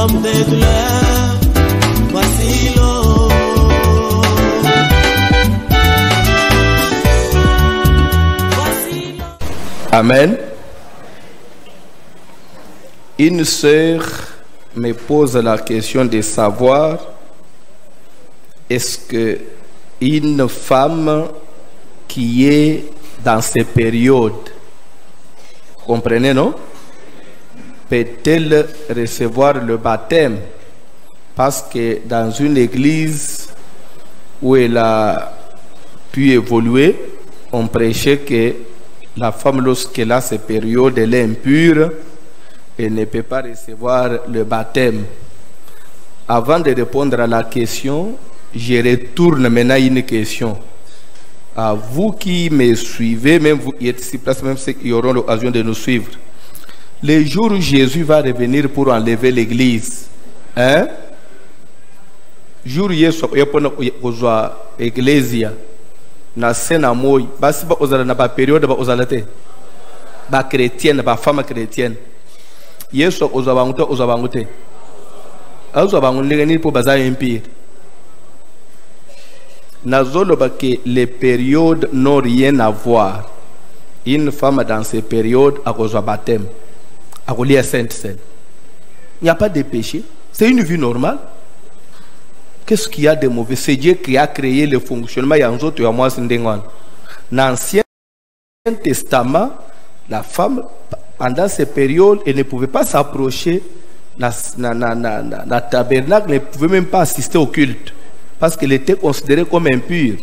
comme des douleurs. Voici l'eau. Voici l'eau. Amen. Une sœur me pose la question de savoir est-ce que une femme qui est dans ces périodes, comprenez, non? Peut-elle recevoir le baptême? Parce que dans une église où elle a pu évoluer, on prêchait que la femme, lorsqu'elle a ces périodes, elle est impure, elle ne peut pas recevoir le baptême. Avant de répondre à la question, je retourne maintenant à une question. À vous qui me suivez, même vous qui êtes ici, même ceux qui auront l'occasion de nous suivre. Le jour où Jésus va revenir pour enlever l'église, hein? Jour où Jésus va l'église, na sena moi, basi ba ozala na ba période ba ozalate, ba chrétienne, ba femme chrétienne. Yesu ozabangote azabangonengeni po baza empire nazoloba que les périodes n'ont rien à voir. Une femme dans ces périodes a reçu baptême, a relié à Sainte Seine. Il n'y a pas de péché, c'est une vie normale. Qu'est-ce qu'il y a de mauvais? C'est Dieu qui a créé le fonctionnement. Il y a un autre, moi, c'est dans l'Ancien Testament, la femme pendant ces périodes, elle ne pouvait pas s'approcher la tabernacle, ne pouvait même pas assister au culte, parce qu'elle était considérée comme impure.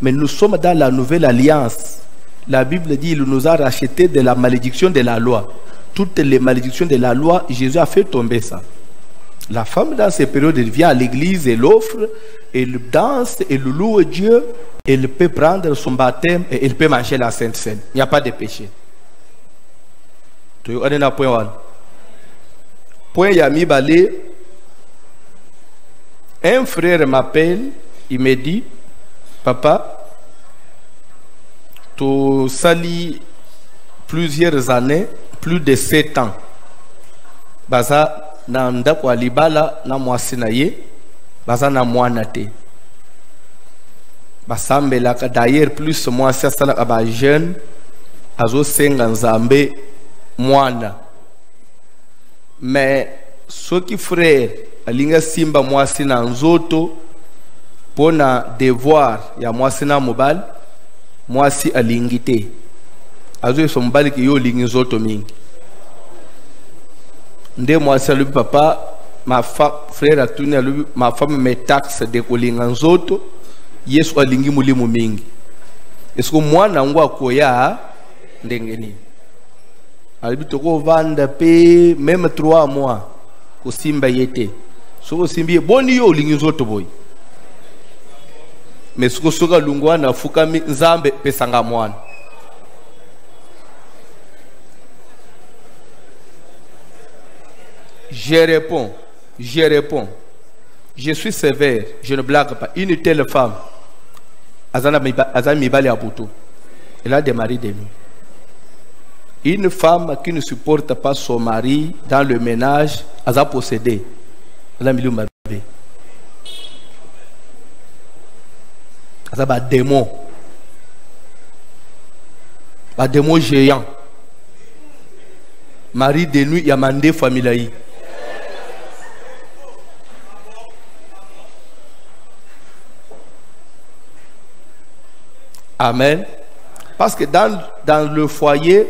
Mais nous sommes dans la nouvelle alliance. La Bible dit qu'il nous a racheté de la malédiction de la loi. Toutes les malédictions de la loi, Jésus a fait tomber ça. La femme dans ces périodes, elle vient à l'église, elle offre, elle danse, elle loue Dieu, elle peut prendre son baptême et elle peut manger la Sainte Seine. Il n'y a pas de péché. Point Yami Balé, un frère m'appelle, il me dit, papa, tu salis plusieurs années, plus de 7 ans. Baza na ndako alibala na mwasi na ye, baza na mwana te. Basambelaka d'ailleurs plus mwasi asalaka ba jeune, azo senga nzambe mwana. Mais ce qui frère alinga simba mwasi na nzoto pona devoir ya mwasi na mobile, mwasi alingi te. Azo yeso mobile ki yo lingi nzoto mingi. Nde mwasi alubi papa, frère atuni alubi ma femme me taxe de kolinga nzoto, yesu alingi mulimu mingi. Esko mwana ngwa koya ndengeni. Alubi toko vanda pe même 3 mois ko simba yete. Soko simbi boni yo lingi nzoto boy. Mais soko soka lungwa na fukami nzambe pesanga mwana. Je réponds, je suis sévère, je ne blague pas. Une telle femme, elle a des maris de nuit. Une femme qui ne supporte pas son mari dans le ménage, elle a possédé. Elle a mis le bébé. Elle a un démon. Un démon géant. Mari de nuit, il y a mandé famille. Amen. Parce que dans le foyer,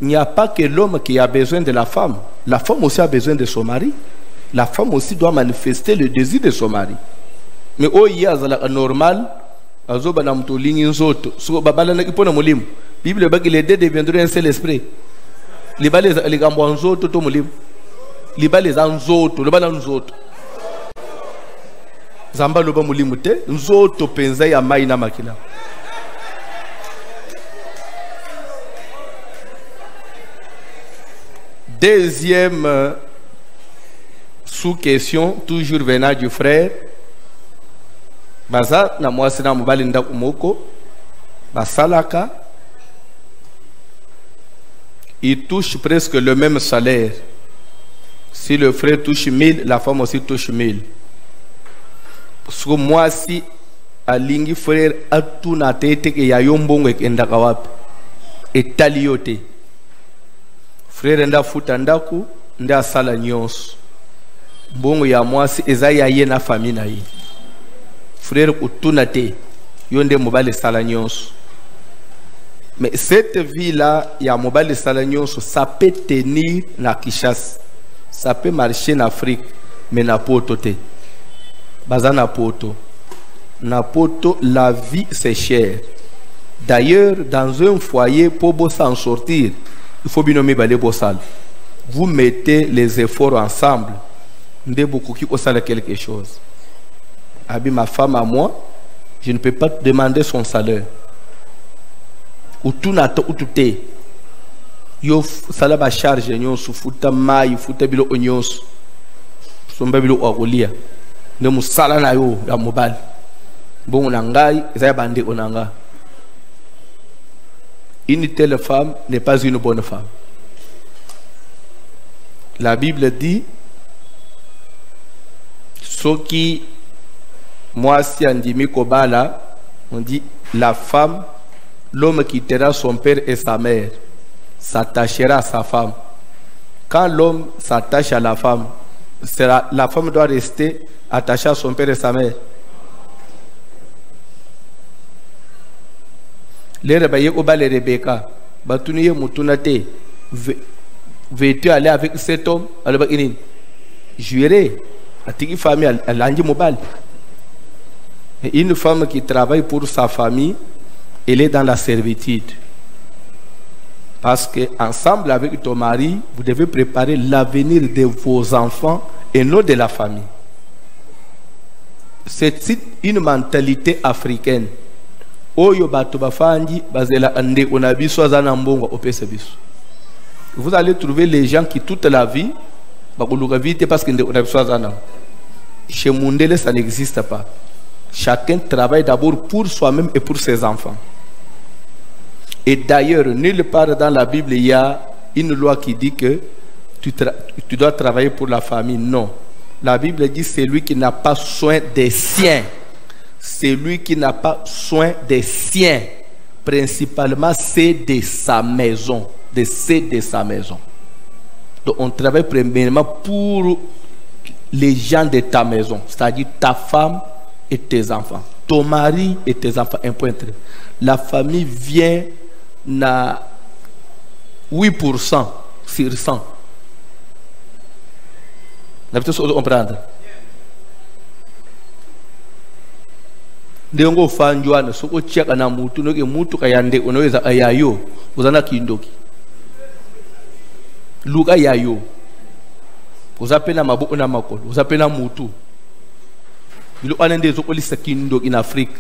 il n'y a pas que l'homme qui a besoin de la femme. La femme aussi a besoin de son mari. La femme aussi doit manifester le désir de son mari. Mais oh, il y a normal. Bible dit que les deux deviendront un seul esprit. Les gamboanzoto to mulim. Les anzoto, les anzoto. Zamba loba mulimute, nzoto penza ya maina makila. Deuxième sous-question, toujours venant du frère. Baza na mwasi na mobali ndako moko basalaka, il touche presque le même salaire. Si le frère touche 1000, la femme aussi touche 1000. Parce que moi, si alingi frère atuna tete ke ya yombongo ekendaka wapi etali yote frère nda futa ndaku nda sala nyonso mbongo ya mwasi eza ya ye na famille na ye frère utuna te yonde mobali sala nyonso. Mais cette vie là ya mobali sala nyonso ça peut tenir na Kinshasa, ça peut marcher en Afrique, mais na poto te bazana poto. Napoto, la vie c'est cher. D'ailleurs, dans un foyer, pour s'en sortir, il faut bien nommer les bossal. Vous mettez les efforts ensemble. Ndé beaucoup qui osale quelque chose. Abi ma femme à moi, je ne peux pas te demander son salaire. Ou tout n'attend ou tout est. Yo salaba charge nyon su futa mai futa bilo onyos. Somba bilo ogolia. Ne musala na yo ya mobile. Bon nangai, ça bandé onanga. Une telle femme n'est pas une bonne femme. La Bible dit, ce qui, moi si andimi kobala, on dit la femme, l'homme quittera son père et sa mère, s'attachera à sa femme. Quand l'homme s'attache à la femme doit rester attachée à son père et sa mère. Les rebelles au bal Rebecca, Batuniye Moutunate, veux-tu aller avec cet homme? Alors, juré, à tes famille, à l'ange mobile. Une femme qui travaille pour sa famille, elle est dans la servitude. Parce que ensemble avec ton mari, vous devez préparer l'avenir de vos enfants et non de la famille. C'est une mentalité africaine. Oyo bato bafanji bazela ande onabiso azana mbongo opesa biso. Vous allez trouver les gens qui toute la vie bakuluka vite parce que onabiso azana. Chez Mundele ça n'existe pas. Chacun travaille d'abord pour soi-même et pour ses enfants. Et d'ailleurs, nulle part dans la Bible il y a une loi qui dit que tu dois travailler pour la famille. Non. La Bible dit celui qui n'a pas soin des siens. Celui qui n'a pas soin des siens, principalement c'est de sa maison, de sa maison. Donc on travaille premièrement pour les gens de ta maison, c'est-à-dire ta femme et tes enfants, ton mari et tes enfants, un point très. La famille vient à 8% sur 100. Vous avez tout comprendre. Ndengo fanjwana soko cheka na mutu noke mutu kayande unaweza ayayo uzana kindoki luka yayo uzapena mabuko na makolo uzapena mutu bilo anende zoko lisa kindoki in Afrique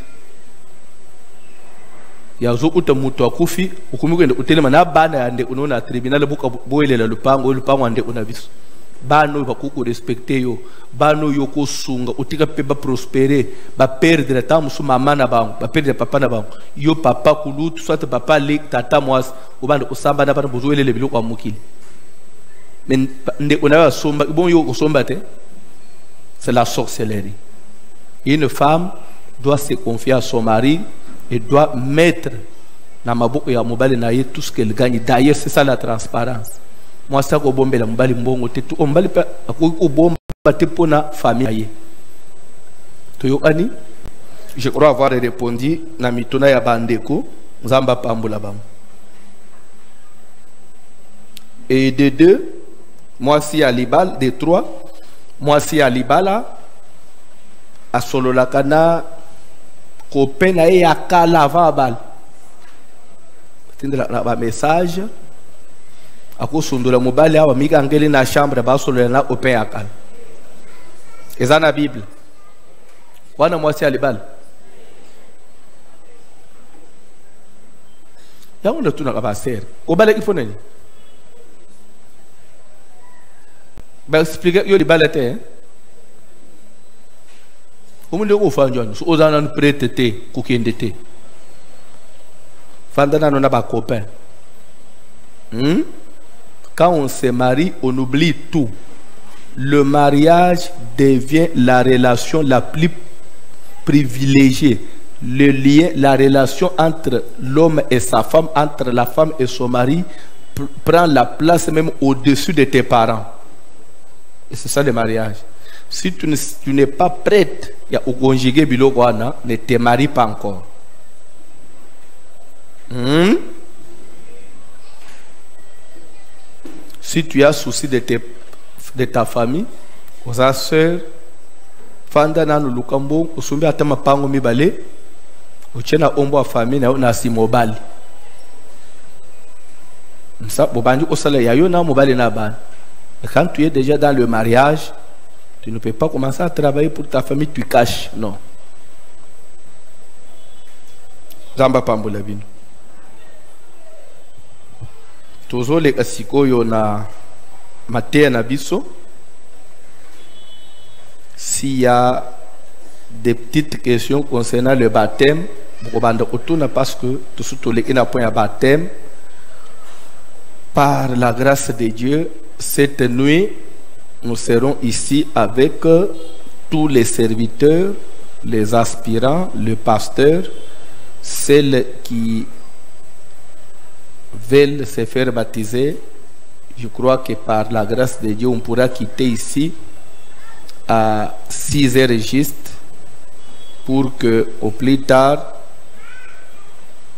ya zoko uta mutu akufi ukumikende utelema na bana yande unaona tribunal buka boelela lupango ande unabiso bano bakuku respecte yo bano yoko sunga utika peba prospérer ba perdre la temps su mama na bango ba perdre papa na bango yo papa kulutu soit papa le tata mwas ubanda usamba na bana bozoelele biloko amukili mais nde onawa somba bon yo osomba te c'est la sorcellerie. Une femme doit se confier à son mari et doit mettre na maboko ya mobali na ye tout ce qu'elle gagne. D'ailleurs c'est ça la transparence. Moi ça ko bombe la mbali mbongo te tu mbali pa ko bomba te pona famille to yo ani. Je crois avoir répondu na mitona ya bandeko nzamba pambola bam. Et de deux, moi si à Libal, de trois, moi si à Libala à solo la kana copain na ya kala vabal. Tindra la message akusundula mobali awa mika ngeli na chambre basolo na open akal eza na Bible wana mwasi alibal yango ndo tuna kabaser obale ifoneni ba explique yo libala te umunde ko fanjwana so ozana prete te kukende te fandana no na ba copain. Quand on se marie, on oublie tout. le mariage devient la relation la plus privilégiée. Le lien, la relation entre l'homme et sa femme, entre la femme et son mari, prend la place même au-dessus de tes parents. Et c'est ça le mariage. Si tu n'es pas prête à conjuguer bilokwana, ne te marie pas encore. Si tu as souci de ta famille, aux soeurs, fanda na lukambo, usumbi atama pango mibale, uchena ombo a famille na si mobile. Ça, bobandi osala yayo na mobile na ban. Quand tu es déjà dans le mariage, tu ne peux pas commencer à travailler pour ta famille, tu caches, non. Zamba pambola bino. Tozo le kasikoyo na matea na biso. S'il y a des petites questions concernant le baptême, parce que tout ce qui n'a point à baptême, par la grâce de Dieu, cette nuit, nous serons ici avec tous les serviteurs, les aspirants, le pasteur, celles qui veulent se faire baptiser. Je crois que par la grâce de Dieu, on pourra quitter ici à 6h juste pour que au plus tard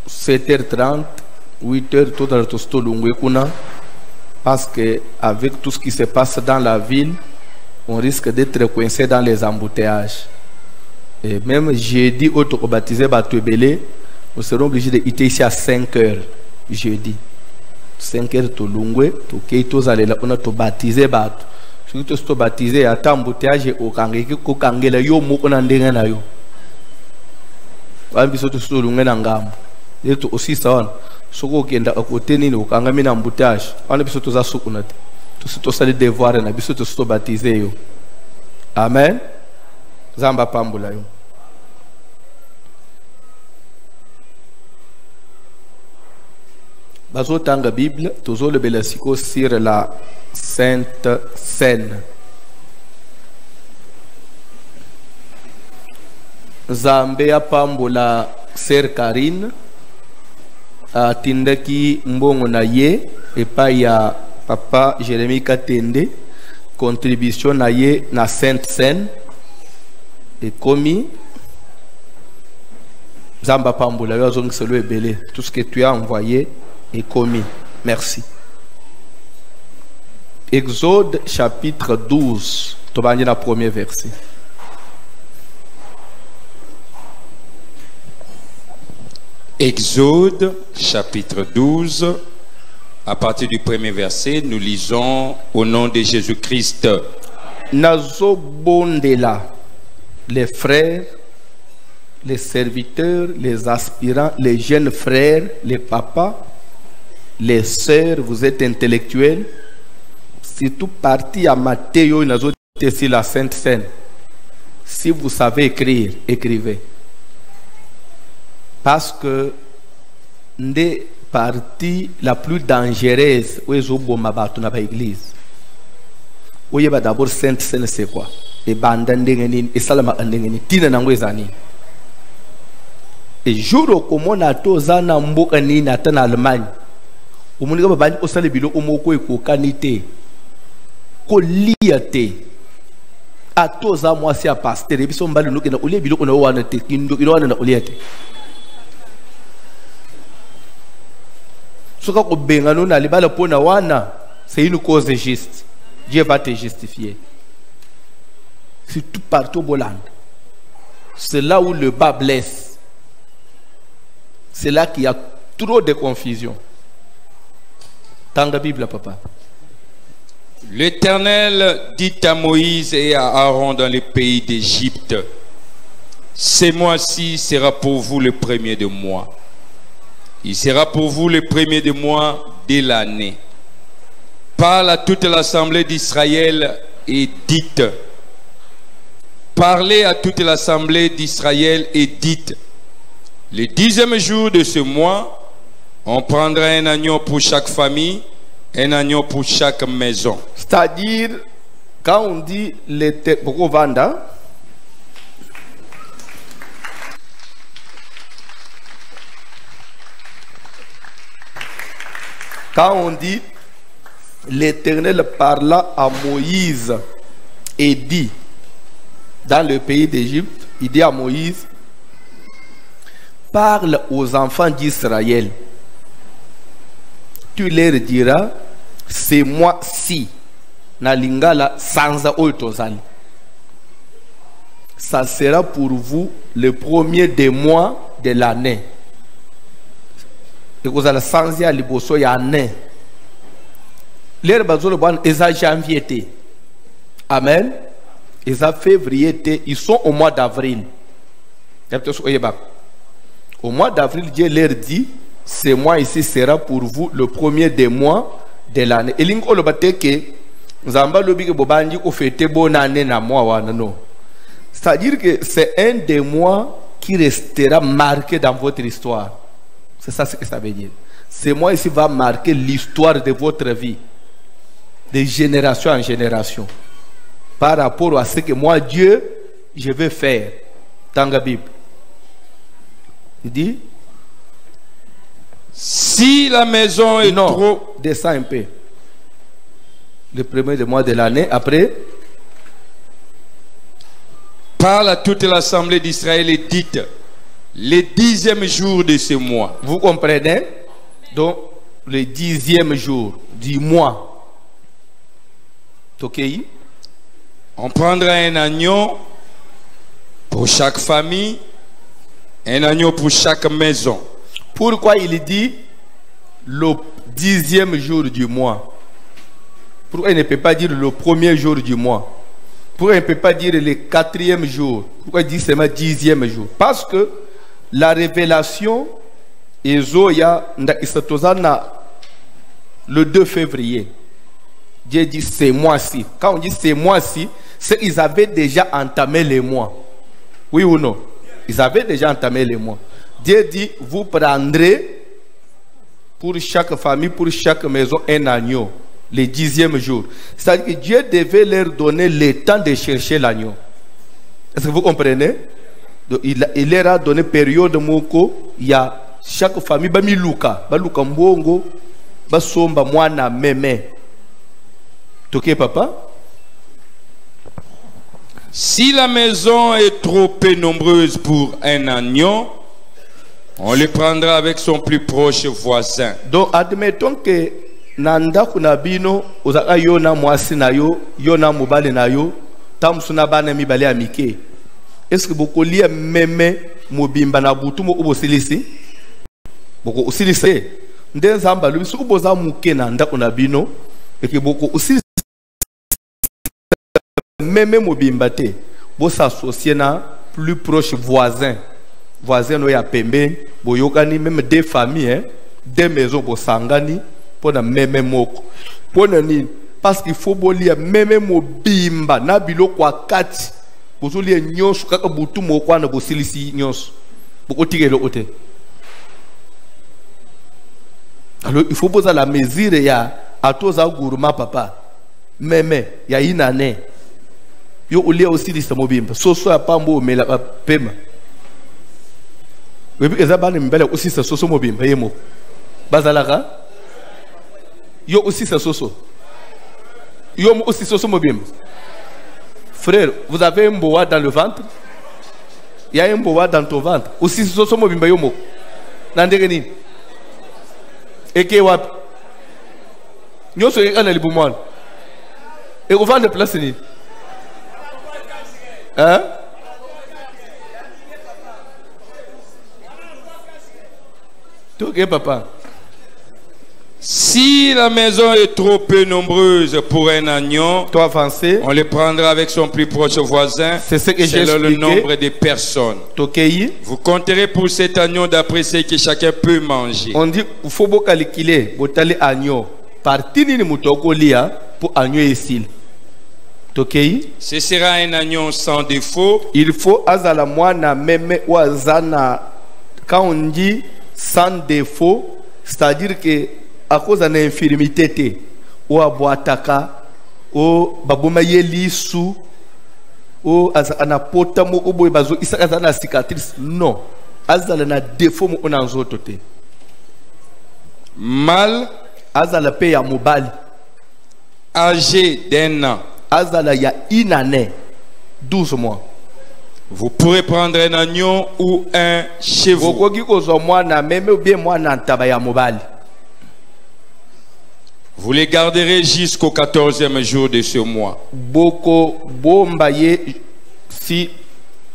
7h30 8h tout dans le parce que avec tout ce qui se passe dans la ville, on risque d'être coincé dans les embouteillages. Et même jeudi auto baptisé Batubélé, nous serons obligés de quitter ici à 5h jeudi. 5h to lungwe to keito zalela on a to baptisé Batu. Si tu es baptisé à t'embouteillage au kangeki ko kangela yo moko na ndenga na yo. Wambi soto sto lunga na ngambo. Leto aussi sawana. Soko kenda akote nini ukanga mina embouteillage. Wana biso to za sukuna te. To sito sali devoir na biso to sto baptisé yo. Amen. Zamba pambula yo. Bazo tanga Bible, tozo le belasiko sur la Sainte Seine. Zambia pambola Sœur Karine atindaki mbongo na ye epa ya papa Jérémie Katende, contribution na ye na Sainte Seine et commis Zamba pambola yo zongiselo ebele, tout ce que tu as envoyé est commis. Merci. Exode chapitre 12, tobandi na premier verset. Exode chapitre 12, à partir du premier verset, nous lisons au nom de Jésus-Christ. Nazo bondela, les frères, les serviteurs, les aspirants, les jeunes frères, les papas, les sœurs, vous êtes intellectuels. C'est tout parti à Matthéo, nazo sur la Sainte Seine. Si vous savez écrire, écrivez. Parce que des parties la plus dangereuse où ils ont bombarder dans l'église. Où il y a d'abord Sainte Seine, c'est quoi? Et bandandengeni et salama andengeni tina nangwezani. Et jour au comment na tozana mboka ni na en Allemagne. Au monde ba bandi osale bilo omoko ekokanite. Ko liate. A toza moi si a pasteur et biso mbali nuke na olie bilo na wana te kindo ilo wana na oliate. Ce qu'on benga nous na libala pona wana, c'est une cause juste. Dieu va te justifier. C'est tout partout au Boland. C'est là où le bas blesse. C'est là qu'il y a trop de confusion. Dans la Bible, papa. L'Éternel dit à Moïse et à Aaron dans le pays d'Égypte: ce mois-ci sera pour vous le premier de mois. Il sera pour vous le premier de mois de l'année. Parle à toute l'assemblée d'Israël et dites. Parlez à toute l'assemblée d'Israël et dites: le 10e jour de ce mois, on prendra un agneau pour chaque famille, un agneau pour chaque maison. C'est-à-dire, Quand on dit l'Éternel, pourquoi Vanda? Quand on dit l'Éternel parla à Moïse et dit, dans le pays d'Égypte, il dit à Moïse, parle aux enfants d'Israël. Tu leur diras, c'est moi-ci. Nalingala sanza oitozali. Ça sera pour vous le premier des mois de l'année. Et vous allez sanzia liboso ya année. L'air bazolo ban eza janvier. Amen. Eza février. Ils sont au mois d'avril. Au mois d'avril, Dieu leur dit, ce mois ici sera pour vous le premier des mois de l'année. Et l'ingo le bate que Zamba lobi que bobandi ko fêter bonne année na mois wana non. C'est-à-dire que c'est un des mois qui restera marqué dans votre histoire. C'est ça ce que ça veut dire. Ce mois ici va marquer l'histoire de votre vie, de génération en génération, par rapport à ce que moi Dieu je vais faire dans la Bible. Il dit, si la maison est trop... Descends un peu. Le premier du mois de l'année, après... Parle à toute l'assemblée d'Israël et dites, le 10e jour de ce mois. Vous comprenez? Donc, le 10e jour du mois. Ok? On prendra un agneau pour chaque famille, un agneau pour chaque maison. Pourquoi il dit le 10e jour du mois? Pourquoi il ne peut pas dire le premier jour du mois? Pourquoi il ne peut pas dire le 4e jour? Pourquoi il dit seulement 10e jour? Parce que la révélation est le 2 février. Dieu dit c'est mois-ci. Quand on dit c'est mois-ci, c'est qu'ils avaient déjà entamé les mois. Oui ou non? Ils avaient déjà entamé les mois. Dieu dit, vous prendrez pour chaque famille, pour chaque maison, un agneau, le 10e jour. C'est-à-dire que Dieu devait leur donner le temps de chercher l'agneau. Est-ce que vous comprenez? Donc, il leur a donné période moko, il y a chaque famille, bami luka mbongo, basomba mwana meme. Ok, papa? Si la maison est trop peu nombreuse pour un agneau, on le prendra avec son plus proche voisin. Donc, admettons que nanda kunabino ozaka yona mwasi na yo, yona mobale na yo, tamsuna bana mibale amike. Est-ce que beaucoup lia meme mobimba na butu mo ubosilisi? Boko usilisi. Ndenzamba lubisu uboza muke nanda kunabino, eke boko usilisi meme mobimba te. Bo s'associer na plus proche voisin. Voisin no ya pembe, boyokani même deux familles, hein, deux maisons bo sangani pour na même moko. Pour ni parce qu'il faut bolia même mobimba na biloko akati. Bozolia nyonso kaka butu moko na bosilisi nyonso. Boko tigelo ote. Alors il faut poser la mesure ya atoza gourma papa. Meme ya inane. Yo olia aussi lisa mobimba. Soso ya pambo mela pema. Oui, ezabane mbele aussi sa soso mobimba yemo. Bazalaka. Yo aussi sa soso. Yo aussi soso mobimba. Frère, vous avez un boa dans le ventre? Il y a un boa dans ton ventre. Aussi soso mobimba yomo. Nandegeni. Eke wap. Nyoso yekana libumwana. Et au ventre place ni. Hein? Ok, papa. Si la maison est trop peu nombreuse pour un agneau, toi avancé, on le prendra avec son plus proche voisin. C'est ce que j'ai expliqué. Le nombre de personnes. Vous compterez pour cet agneau d'après ce que chacun peut manger. On dit il faut beaucoup calculer, botale agneau. Parti ni mutokolia pour agneau ici. Ce sera un agneau sans défaut. Il faut azala mwana meme ou azana. Quand on dit sans défaut, c'est-à-dire que à cause d'une infirmité ou à boitaka o baboma yelisu o azana pota mo oboy bazo isa azana cicatrice non azala na défaut mo ona nzoto te Mâle azala pe ya mobali âgé d'1 an. azala ya une année 12 mois. Vous pourrez prendre un agneau ou un chevreau. Bokoki kozwa mwana meme ou bien mwana ntaba ya mobali. Vous les garderez jusqu'au 14e jour de ce mois. Boko bombaye si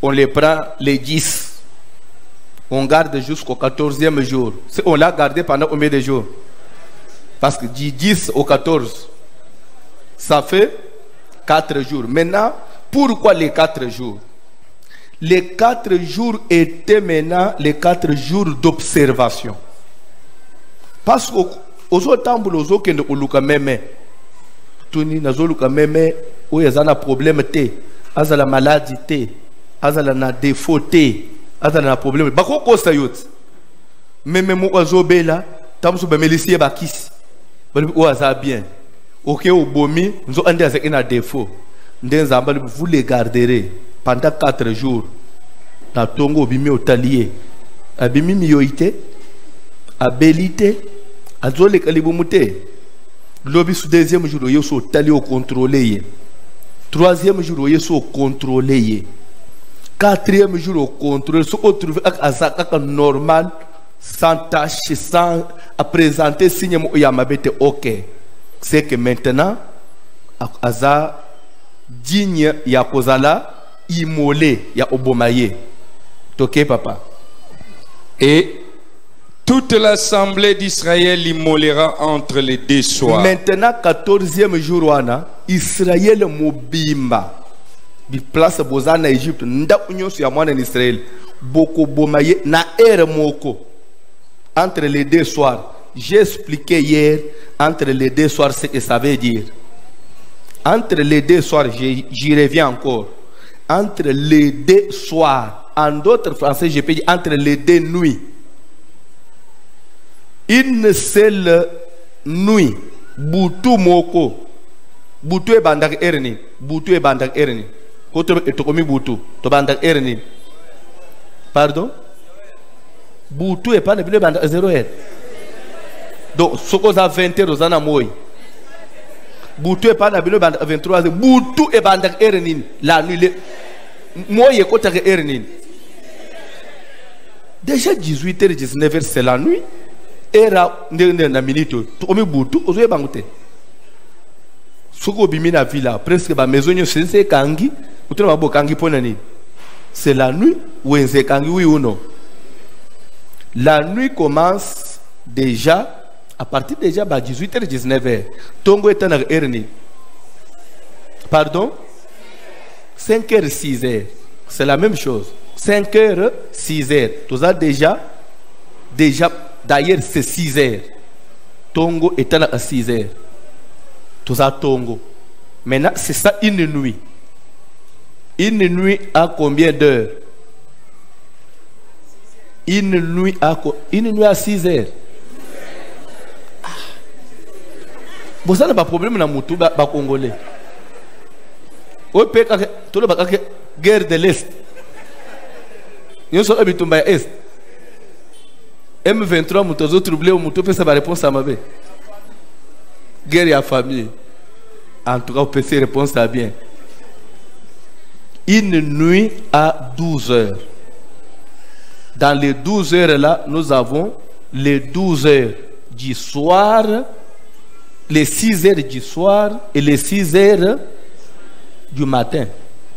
on les prend les 10. On garde jusqu'au 14e jour. Si on l'a gardé pendant combien de jours? Parce que du 10 au 14, ça fait 4 jours. Maintenant, pourquoi les 4 jours? Les 4 jours étaient maintenant les 4 jours d'observation. Parce que aux autres temps, qui ne sont même Tuni nazoluka meme ou yazana problème te, azala maladie te, azala na défaut te, azala na problème. Bako kosta yot. Meme mo azobela, tamsu ba melisi ba kisi. Bali o aza bien. OK o bomi, nzo ande azaki na défaut. Ndenza mbali vous les garderez pendant 4 jours. Na tongo bimi otalier. Abimi miyoite, abelite, azole kalibu mute. Lobi sous deuxième jour yo so tali au contrôler. Troisième jour yo so contrôler. Quatrième jour au contrôle, so trouver azaka normal, sans tâche, sans à présenter signe mo yamabete OK. C'est que maintenant aza digne ya kozala immolé ya obomaye. OK papa. Et toute l'assemblée d'Israël immolera entre les 2 soirs. Maintenant, 14e jour, wana, Israël mobimba. Bi place bozana Égypte, nda union sur moi en Israël. Boko bomaye na ere moko. Entre les 2 soirs. J'ai expliqué hier, entre les 2 soirs, ce que ça veut dire. Entre les 2 soirs, j'y reviens encore. Entre les 2 soirs. En d'autres français, je peux dire entre les 2 nuits. Une seule nuit, Boutou moko, Boutou e bandak erni, Boutou e bandak erni. Koto etokomi Boutou, to bandak erni. Pardon? Boutou e pas ne bile bandak 0 heure. Donc, soko za 20 heures zana moy. Boutou e pas ne bile bandak 23 heures. Boutou e bandak erni la nuit. Moy e kota erni. Déjà 18h, 19h, c'est la nuit. Era na minute to omi butu ozo ebangute soko bimi na villa presque ba maison nyo sense kangi utona ba kangi pona ni c'est la nuit wenze kangi oui ou non. La nuit commence déjà à partir déjà ba 18h 19h tongo etana erni pardon 5h 6h c'est la même chose 5h 6h tout ça déjà d'ailleurs, c'est 6 heures. Tongo est à 6 heures. Tout ça, Tongo. Maintenant, c'est ça une nuit. Une nuit à combien d'heures? Une nuit à 6 heures. Bon, ça n'a pas de problème dans le Congolais. Au pays, tout le monde a guerre de l'Est. Nous sommes habitués à l'Est. M23 mutozo troublé ou muto peut savoir réponse à ma vie. Guerre à famille. En tout cas, on peut se répondre ça bien. Une nuit à 12 heures. Dans les 12 heures là, nous avons les 12 heures du soir, les 6 heures du soir et les 6 heures du matin.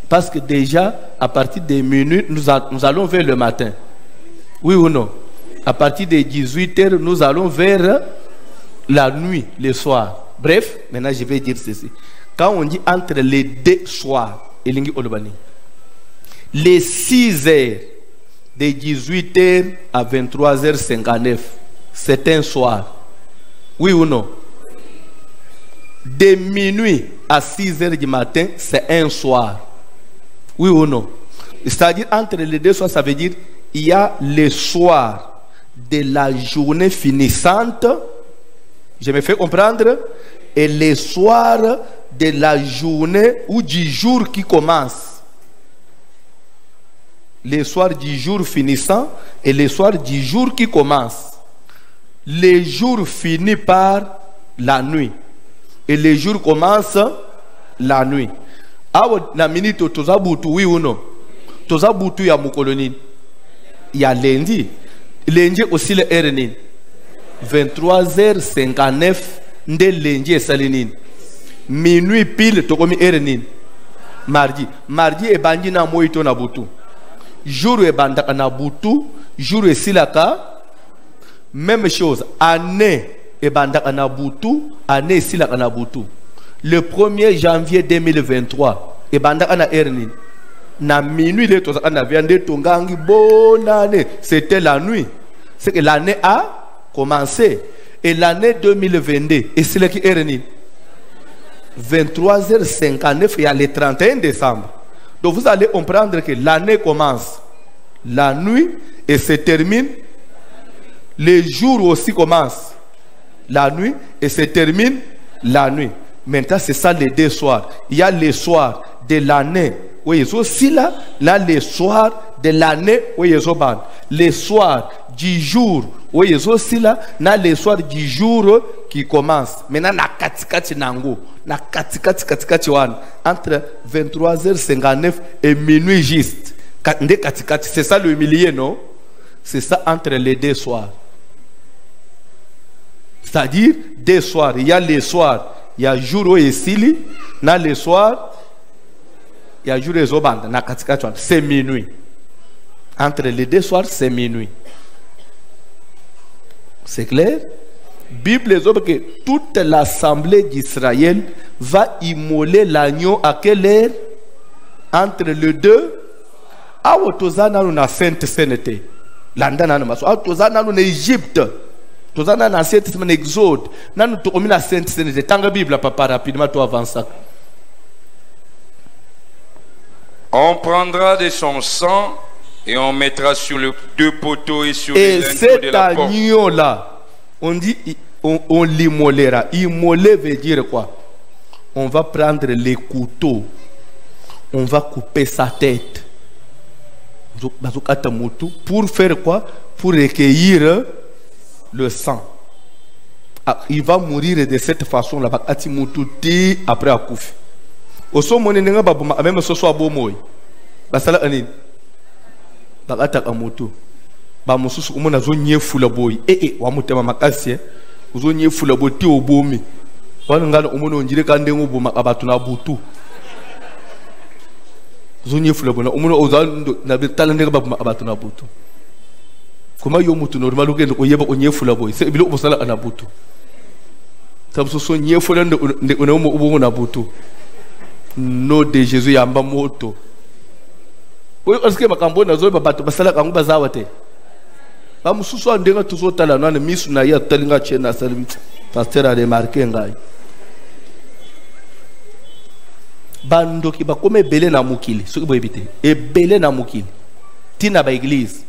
Parce que déjà, à partir des minutes, nous allons vers le matin. Oui ou non? À partir de 18h, nous allons vers la nuit, le soir. Bref, maintenant je vais dire ceci. Quand on dit entre les 2 soirs, les 6 heures, de 18h à 23h59, c'est un soir. Oui ou non? De minuit à 6h du matin, c'est un soir. Oui ou non? C'est-à-dire entre les 2 soirs, ça veut dire il y a le soir de la journée finissante, je me fais comprendre, et les soirs de la journée ou du jour qui commence. Le soir du jour finissant et le soir du jour qui commence. Le jour finit par la nuit. Et le jour commence la nuit. Awa na minute toza butu oui ou non? Toza butu ya mukoloni. Il y a lundi. Lundi aussi le RNI. 23h59 nde lundi esalini. Minuit pile tokomi RNI. Mardi. Mardi e bandi na moito na butu. Jour e bandaka na butu, jour e silaka même chose. Année e bandaka na butu, année e silaka na butu. Le 1er janvier 2023 e bandaka na RNI. Na minuit le tozaka na viande tongangi bonne année. C'était la nuit. C'est que l'année a commencé. Et l'année 2022, et c'est là qui est réuni. 23h59, il y a le 31 décembre. Donc vous allez comprendre que l'année commence la nuit et se termine. Les jours aussi commencent la nuit et se termine la nuit. Maintenant, c'est ça les deux soirs. Il y a les soirs de l'année. Oui, ils sont aussi là les soirs de l'année. Oui, ils sont ban. Les soirs du jour. Oui, ils sont aussi là les soirs du jour qui commence. Maintenant, na katikati nango. Na katikati wan. Entre 23h59 et minuit juste. C'est ça le milieu, non? C'est ça entre les deux soirs. C'est-à-dire, deux soirs. Il y a les soirs. Il y a jour et sili. Na les soirs. Il y a jour et zobanda. Na katikati wan. C'est minuit. Entre les deux soirs, c'est minuit. C'est clair? Bible dit que toute l'assemblée d'Israël va immoler l'agneau à quelle heure? Entre les deux. Awo tozana na Sainte Sainteté. Landana na maso. Awo tozana na Égypte. Tozana na Sainte Sainteté Exode. Nanu tokomi na Sainte Sainteté. Tanga Bible papa rapidement tu avances. On prendra de son sang et on mettra sur les deux poteaux et sur les linteaux de la porte. Et cet agneau-là, on dit, on l'immolera. Immoler veut dire quoi? On va prendre les couteaux, on va couper sa tête. Pour faire quoi? Pour recueillir le sang. Il va mourir de cette façon-là. Après à Koufi. Au sommet, même ce soit beau mot. Basala anin. Bakata amoto. Ba mususu umona zo nyefula boy. Wa mutema makasi zo nyefula boti obomi. Wana ngalo umona onjire kande ngoboma abatu na butu. Zo nyefula bona umona ozando na betala ndeka babuma abatu na butu. Kuma yo mutu normal ukende oyeba onyefula boy. Se bilo obosala na butu. Sabu so nyefula nde unomo ubomo na butu. No de Jésus yamba moto. Oui, parce que ma cambo na zo babatu basala kangu bazawate. Ba mususu andenga tuzotala na misu na ya talinga chena salim pasteur a remarqué ngai. Bando ki ba kome belé na mukili, soki bo ebité. E belé na mukili. Tina ba église.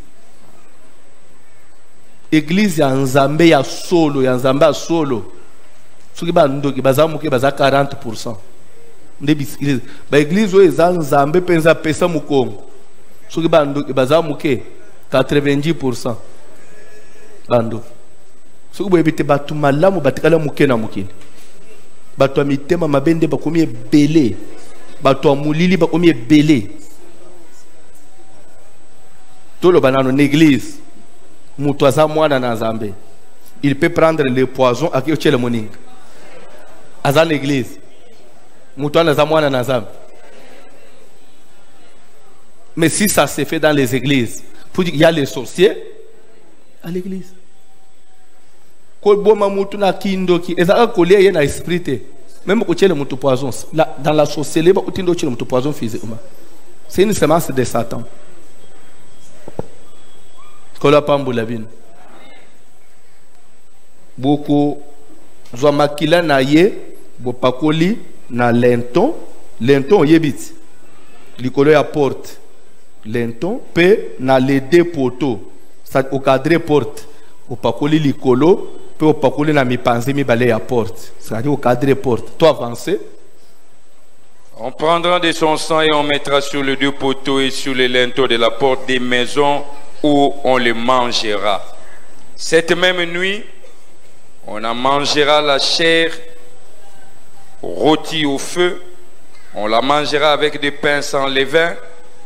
Église ya Nzambe ya solo, ya Nzambe ya solo. Soki ba ndoki bazamuke baza 40%. Ba église oyo eza Nzambe penza pesa mukongo. Soki bando bazamuke 90%. Bando. Soki boyebite batu malamu batikala muke na mukili. Batu amitema mabende bakomi ebele. Batu amulili bakomi ebele. Tolo banano l'église. Mutu aza mwana na Nzambe. Il peut prendre le poison à qui le moning. Aza l'église. Mutu aza mwana na Nzambe. Mais si ça se fait dans les églises, pour dire qu'il y a les sorciers à l'église. Même quand le mouton poison, dans la sorcellerie, le mouton poison physiquement. C'est une semence de Satan. Beaucoup zomakila na ye bopakoli na lenton yebit likolo ya porte lenton pe na les deux poteaux ça au cadre porte au pakoli likolo pe au pakoli na mipanzi mibale ya porte c'est-à-dire au cadre porte toi avancer On prendra de son sang et on mettra sur les deux poteaux et sur les linteaux de la porte des maisons où on les mangera. Cette même nuit, on en mangera la chair rôtie au feu. On la mangera avec des pains sans levain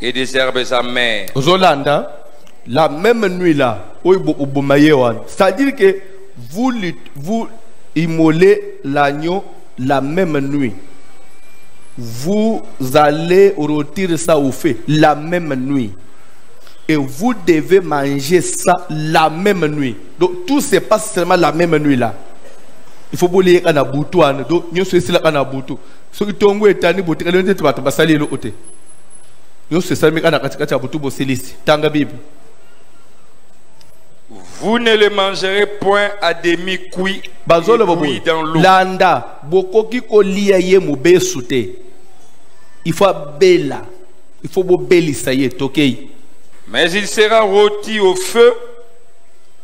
et des herbes amères. Zolanda, la même nuit là, c'est-à-dire que vous immolez l'agneau la même nuit. Vous allez rôtir ça au feu la même nuit. Et vous devez manger ça la même nuit. Donc tout se passe seulement la même nuit là. Il faut bouler à la boutouane. Donc nous sommes là à la boutou. Ce qui tombe est tani boutique. Le net va te passer le côté. Nous sommes là à la boutou bosilis. Tanga Bible. Vous ne le mangerez point à demi cuit dans l'eau. Landa bokoki ko liya ye mube soute. Il faut bella. Il faut beli ça y est, OK. Mais il sera rôti au feu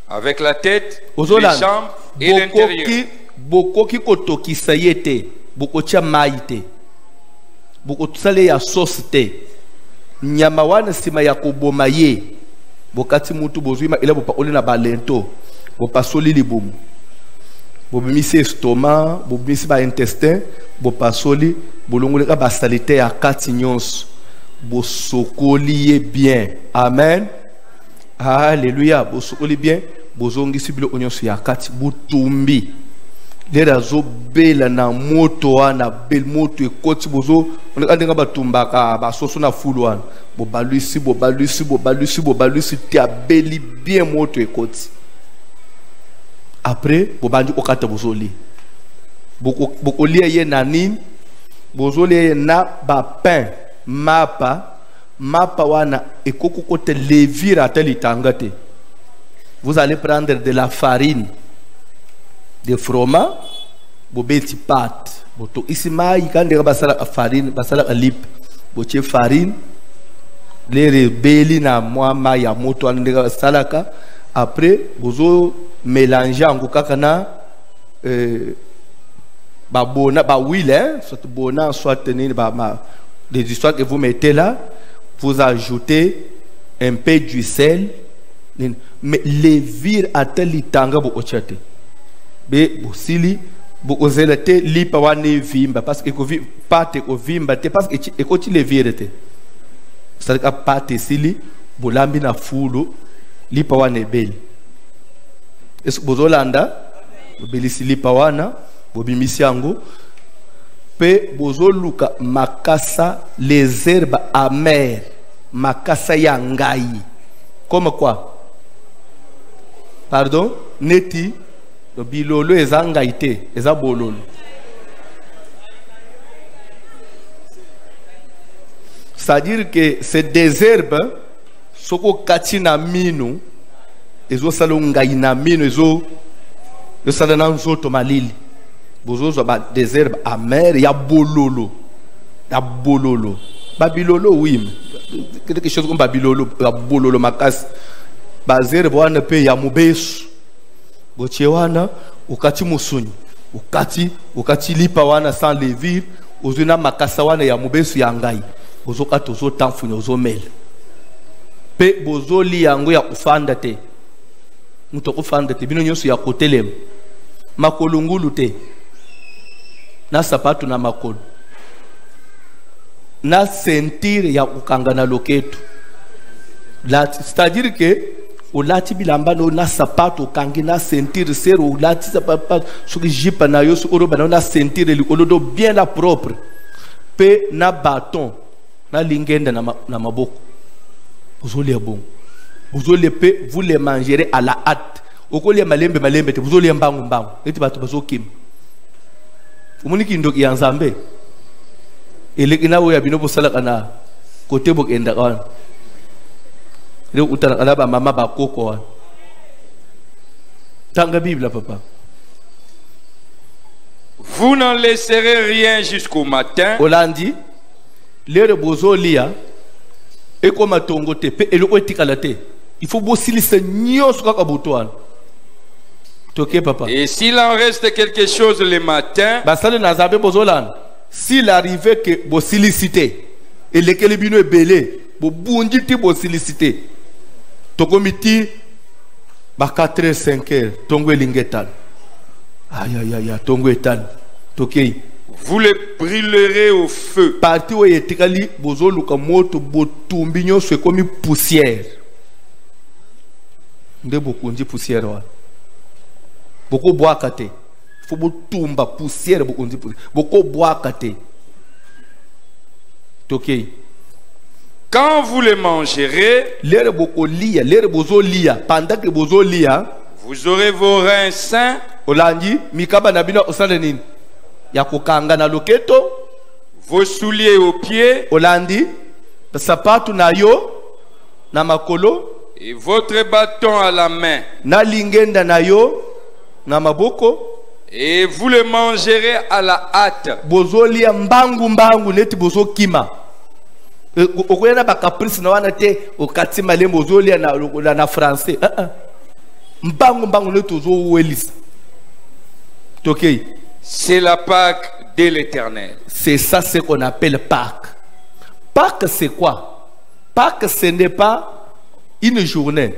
avec la tête, les jambes et l'intérieur. Bokoki ko toki ça y est, bokocha maite. Bokotsale ya sauce te. Nyama wana sima ya koboma ye. Bokati mutu bozwima ila bopa olina balento. Bopa soli libumu. Bobimisi estomac, bobimisi ba intestin, bopa soli, bolongole ka ba salite ya kati nyonso. Bosokoli bien. Amen. Alléluia. Bosokoli bien. Bozongisi bilo onyonso ya kati butumbi. Lera zo bela na moto wana bel moto ekoti bozo on ka batumbaka ba soso na fulu bobalusi ti abeli bien moto ekoti. Après bobandi okata bozoli. Bokoli ye nani bozoli na ba pain mapa wana ekoko kote levira atelitangate. Vous allez prendre de la farine, de fromage, bobeti pâte. Boto ici mai quand de basala farine, basala lip, boche farine, les rebeli na moi ya moto andega salaka. Après bozo mélanger en kokakana ba bona ba huile, soit bona soit tenir les histoires que vous mettez là, vous ajoutez un peu du sel. Mais les vires à tel tanga bo ochate be bo sili bo ozelete li pa wane vimba parce que ko vi pate ko vimba te parce que e ko ti le vire te c'est ka pate sili bo lambi na fulo li pa wane beli est bo zolanda bo beli sili pa wana bo bimisi yango pe bozo luka makasa les herbes amères makasa ya ngai comme quoi. Pardon, neti, bilolo ezangaite, ezabololo. C'est-à-dire que c'est des herbes, soko katina mino, ezo salongai na mino, ezo salana nzoto malili. Bozo zoba des herbes amères, ya bololo. Babilolo, oui, quelque chose comme babilolo, ya bololo makas. Bazere bwana pe ya mubesu boche wana ukati musunyi ukati lipa wana sans levir ozuna makasa wana ya mubesu ya ngai ozokata ozotamfunya ozomela pe bozoli yango ya kufanda te muto kufanda te bino nyonso ya kotelema makolungulu te na sapatu na makolo na sentire ya kukanga na loketo c'est-à-dire que olati bilamba no na sapato kangi na sentir sero olati sapato soki jipa na yo so oroba na sentir likolo do bien la propre pe na bâton na lingenda na maboko bozoli bon bozoli pe vous les mangerez à la hâte okoli malembe te bozoli mbangu eti bato bazokim umuniki ndoki ya nzambe elekina wo ya bino bosala kana kote bokenda kana. Maman bakoko tanga Bible papa. Vous n'en laisserez rien jusqu'au matin. Olandi lere bozolia e ko matongo te pe eloko etikala te. Il faut bosilisa nyonso kaka botoana. Toke papa. Et s'il en reste quelque chose le matin, basale na zabe bozolana. s'il arrivait que vous sollicitez, et lesquels bino est belé, vous bonditi vous sollicitez, tokomiti, ba 4h, 5h, tongwe lingetan. Aïe, aïe, aïe, tongwe etan. Tokei. Vous les brûlerez au feu. Parti où il y a des bozo luka moto botumbinyo c'est comme poussière. Nde beaucoup dit poussière wa. Beaucoup bois kate. Faut botumba poussière beaucoup dit poussière. Beaucoup bois kate. Tokei. Quand vous les mangerez, l'air beaucoup lia, l'air bozo lia. Pendant que bozo lia, vous aurez vos reins sains. Olandi mikaba nabina osanenin. Yakukanga na loketo, vos souliers aux pieds, Olandi, sapatu na yo, na makolo, et votre bâton à la main, na lingenda na yo, na maboko, et vous le mangerez à la hâte. Bozoli mbangu mbangu neti bozo kima. Okoyana ba caprice na wana te okati male bozoli na français. Mbangu mbangu neti ozo welis. Tokei. C'est la Pâque de l'Éternel. C'est ça ce qu'on appelle Pâques. Pâques c'est quoi? Pâques ce n'est pas une journée.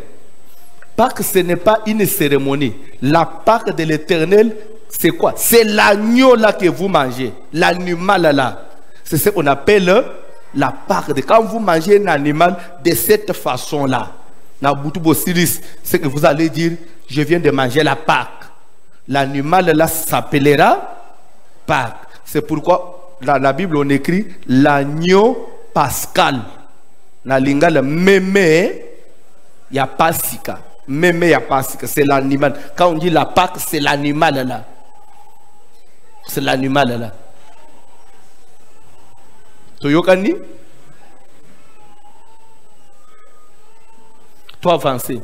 Pâques ce n'est pas une cérémonie. La Pâque de l'Éternel c'est quoi? C'est l'agneau là que vous mangez. L'animal là. C'est ce qu'on appelle la Pâque. Quand vous mangez un animal de cette façon là, c'est que vous allez dire je viens de manger la Pâque. L'animal là s'appellera Pâques. C'est pourquoi dans la Bible on écrit l'agneau pascal. Na lingala meme ya pasika. Meme ya pasika, c'est l'animal. Quand on dit la Pâque, c'est l'animal là. C'est l'animal là. Toyokani? Toi avancez.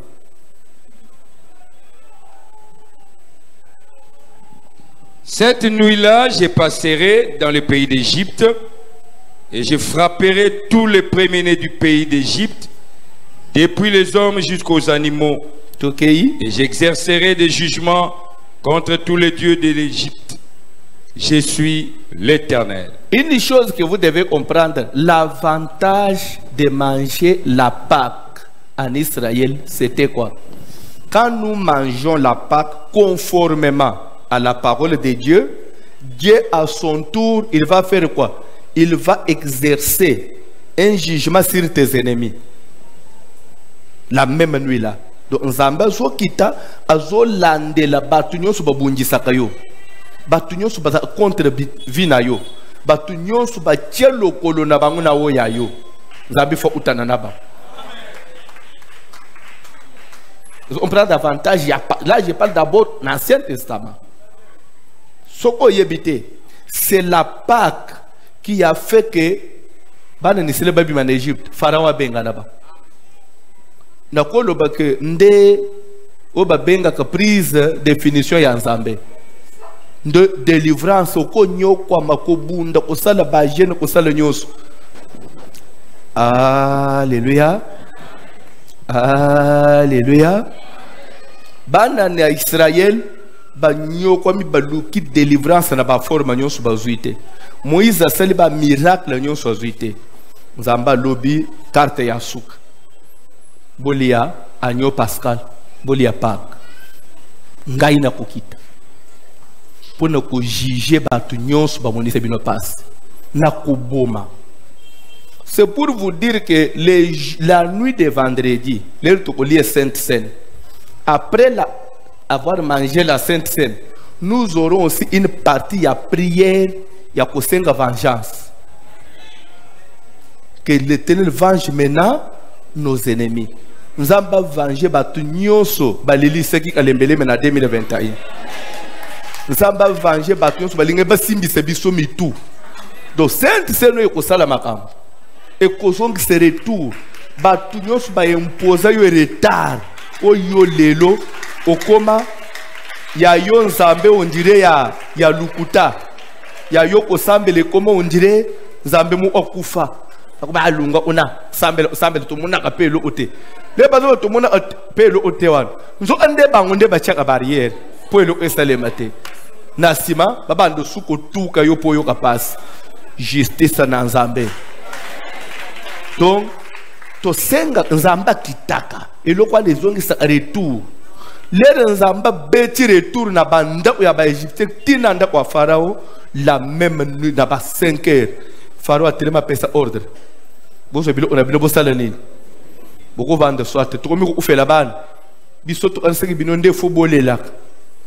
Cette nuit-là, je passerai dans le pays d'Égypte et je frapperai tous les premiers-nés du pays d'Égypte, depuis les hommes jusqu'aux animaux. Et j'exercerai des jugements contre tous les dieux de l'Égypte. Je suis l'Éternel. Une chose que vous devez comprendre, l'avantage de manger la Pâque en Israël, c'était quoi? Quand nous mangeons la Pâque conformément à la parole de Dieu, Dieu à son tour, il va faire quoi? Il va exercer un jugement sur tes ennemis. La même nuit là. Donc, Nzamba zo kita azo lande la batunyo suba bunji sakayo. Batunyo suba contre vinayo. Batunyo suba chelo kolo na bangu na oya yo. Nzambi fo utana naba. On prend davantage. Là, je parle d'abord dans l'Ancien Testament. C'est la Pâque qui a fait que en Égypte, Pharaon a benga naba. Nakolo que nde oba benga ka prise définition ya Nzambe. De délivrance okonyo kwa makobunda kosala bajene kosala nyoso. Alléluia. Alléluia. Bana na Israël banyo kwa mi baluki délivrance na ba forme nyonso bazuite. Moïse asali ba miracle nyonso azuite. Nzamba lobi carte ya suka. Bolia agneau pascal, bolia Pâques. Ngai na kokita. Pona ko juger batu nyonso ba monise bino passe. Na koboma. C'est pour vous dire que la nuit de vendredi, l'heure to lier Sainte Seine. Après avoir mangé la Sainte Seine, nous aurons aussi une partie à prière, à kosenga vengeance. Que l'Éternel venge maintenant nos ennemis. Nous allons venger batu nyonso balili seki kalembele mena 2021. Nous allons venger batu nyonso balinge basimbi sebiso mitu. Donc Sainte Seine eko sala makambo. Eko zongi se retour. Batu nyonso ba imposer yo retard. Oyo lelo okoma ya yo Nzambe on dirait ya lukuta. Ya yo ko sambele koma on dirait Nzambe mu okufa. Akoba alunga ona sambele to mona ka pelo ote. Le bazo to mona pelo ote wan. Nzo ande bangonde ba chaka barrière po elo esalemate. Nasima babando suko tuka yo po yo kapasi. justice na nzambe. Donc to senga nzamba kitaka eloko les ongi sa retour. Les nzamba beti retour na banda ya ba Égyptien tinanda kwa Pharaon la même nuit na ba 5 heures. Pharaon a tellement pesa ordre. Bon so bilo on a bilo bosala nini. Boko vendre soit to komi ko fela ban. Biso to anseki binonde fo bolela.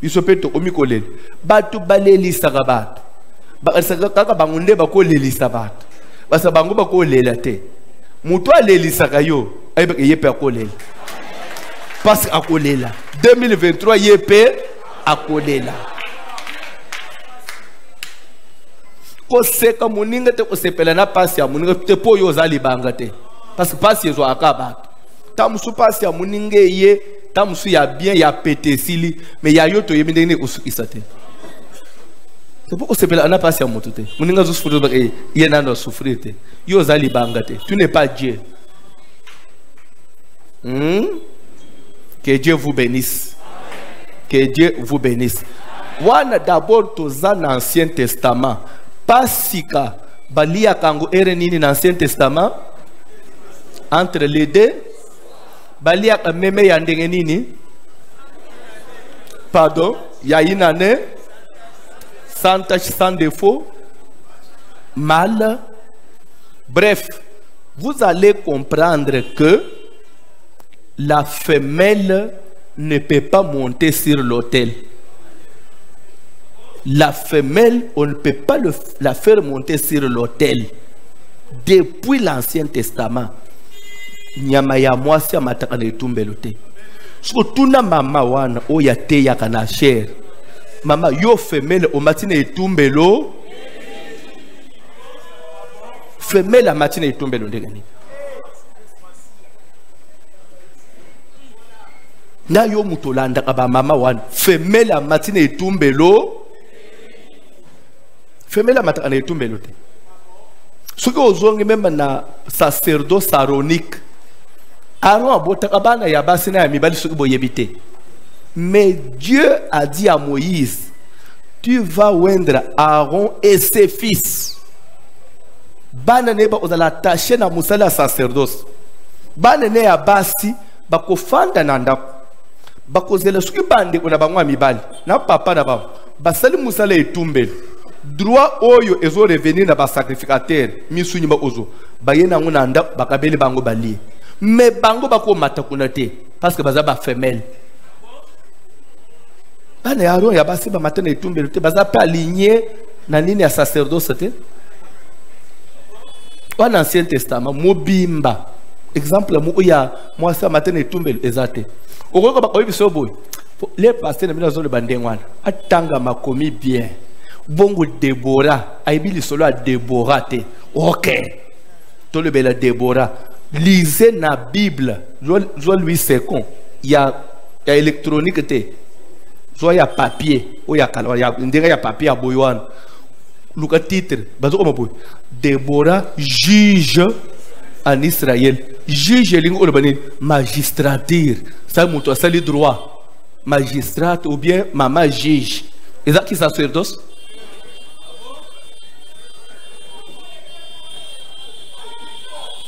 Biso pe to komi ko lela. Batu balelisa ka batu. Ba saka kaka bangunde ba ko lelisa batu. Basa bango ba ko lela te. Mutu alelisa ka yo ayebe yepe akolela. Parce akolela 2023 yepe akolela. Ko seka muninga te ko sepela na pasi ya muninga te po yo zali banga te. Parce que pasi yezo akaba. Tamusu pasi ya muninga ye tamusu ya bien ya petesili mais ya yo to yeminde ne usukisa te. C'est pourquoi c'est pas pas si à monter. Mon n'enga souffrir ba ye na no souffrir te. Yo zali banga te. Tu n'es pas Dieu. Que Dieu vous bénisse. Que Dieu vous bénisse. Wana d'abord toza dans l'Ancien Testament. Pas sika balia kango erenini dans l'Ancien Testament. Entre les deux balia meme ya ndenge nini? Pardon, ya inane sans tache, sans défaut, mal. Bref, vous allez comprendre que la femelle ne peut pas monter sur l'autel. La femelle, on ne peut pas la faire monter sur l'autel. Depuis l'Ancien Testament, nyama ya mwasi amataka na etumbelote. Surtout na mama wana oya te ya kana cher. Mama yo femelle o matine etumbelo. Femelle a matine etumbelo ndegani. Na yo mutolanda kaba mama wana femelle a matine etumbelo. Femelle a matine etumbelo te. Suki ozongi même na sacerdoce aronique. Aaron abotaka bana ya basi na ya mibali suki boyebite. Mais Dieu a dit à Moïse, tu vas oindre Aaron et ses fils. Bana neba ozala taché na musala sacerdoce. Bana ne ya basi bako fanda na ndako. Bako zela suki bande ona bangwa mibali. Na papa na ba. Basali musala etumbelo. Droit oyo ezo revenir na ba sacrificateur misunyi ba ozo. Bayena ngona ndako bakabeli bango bali. Mais bango bako matakuna te parce que baza ba femelle. Bana Aaron ya basi ba matana etumbelo te baza pa aligné na nini ya sacerdoce te. Dans l'Ancien Testament mobimba exemple mo ya moi ça matana etumbelo ezate. Okoko ba koyi biso boy. Les pasteurs na binazo le bandengwana atanga makomi bien. Bongo Déborah aibili solo a Déborah te. OK. To le bela Déborah. Lisez la Bible. Joël Louis II. Il y a électronique te. Soit il y a papier, ou il y a papier à Boyoan. Le titre, Déborah juge en Israël. Juge magistrature. Ça c'est le droit. Magistrat ou bien maman juge. Et ça qui sacerdoce?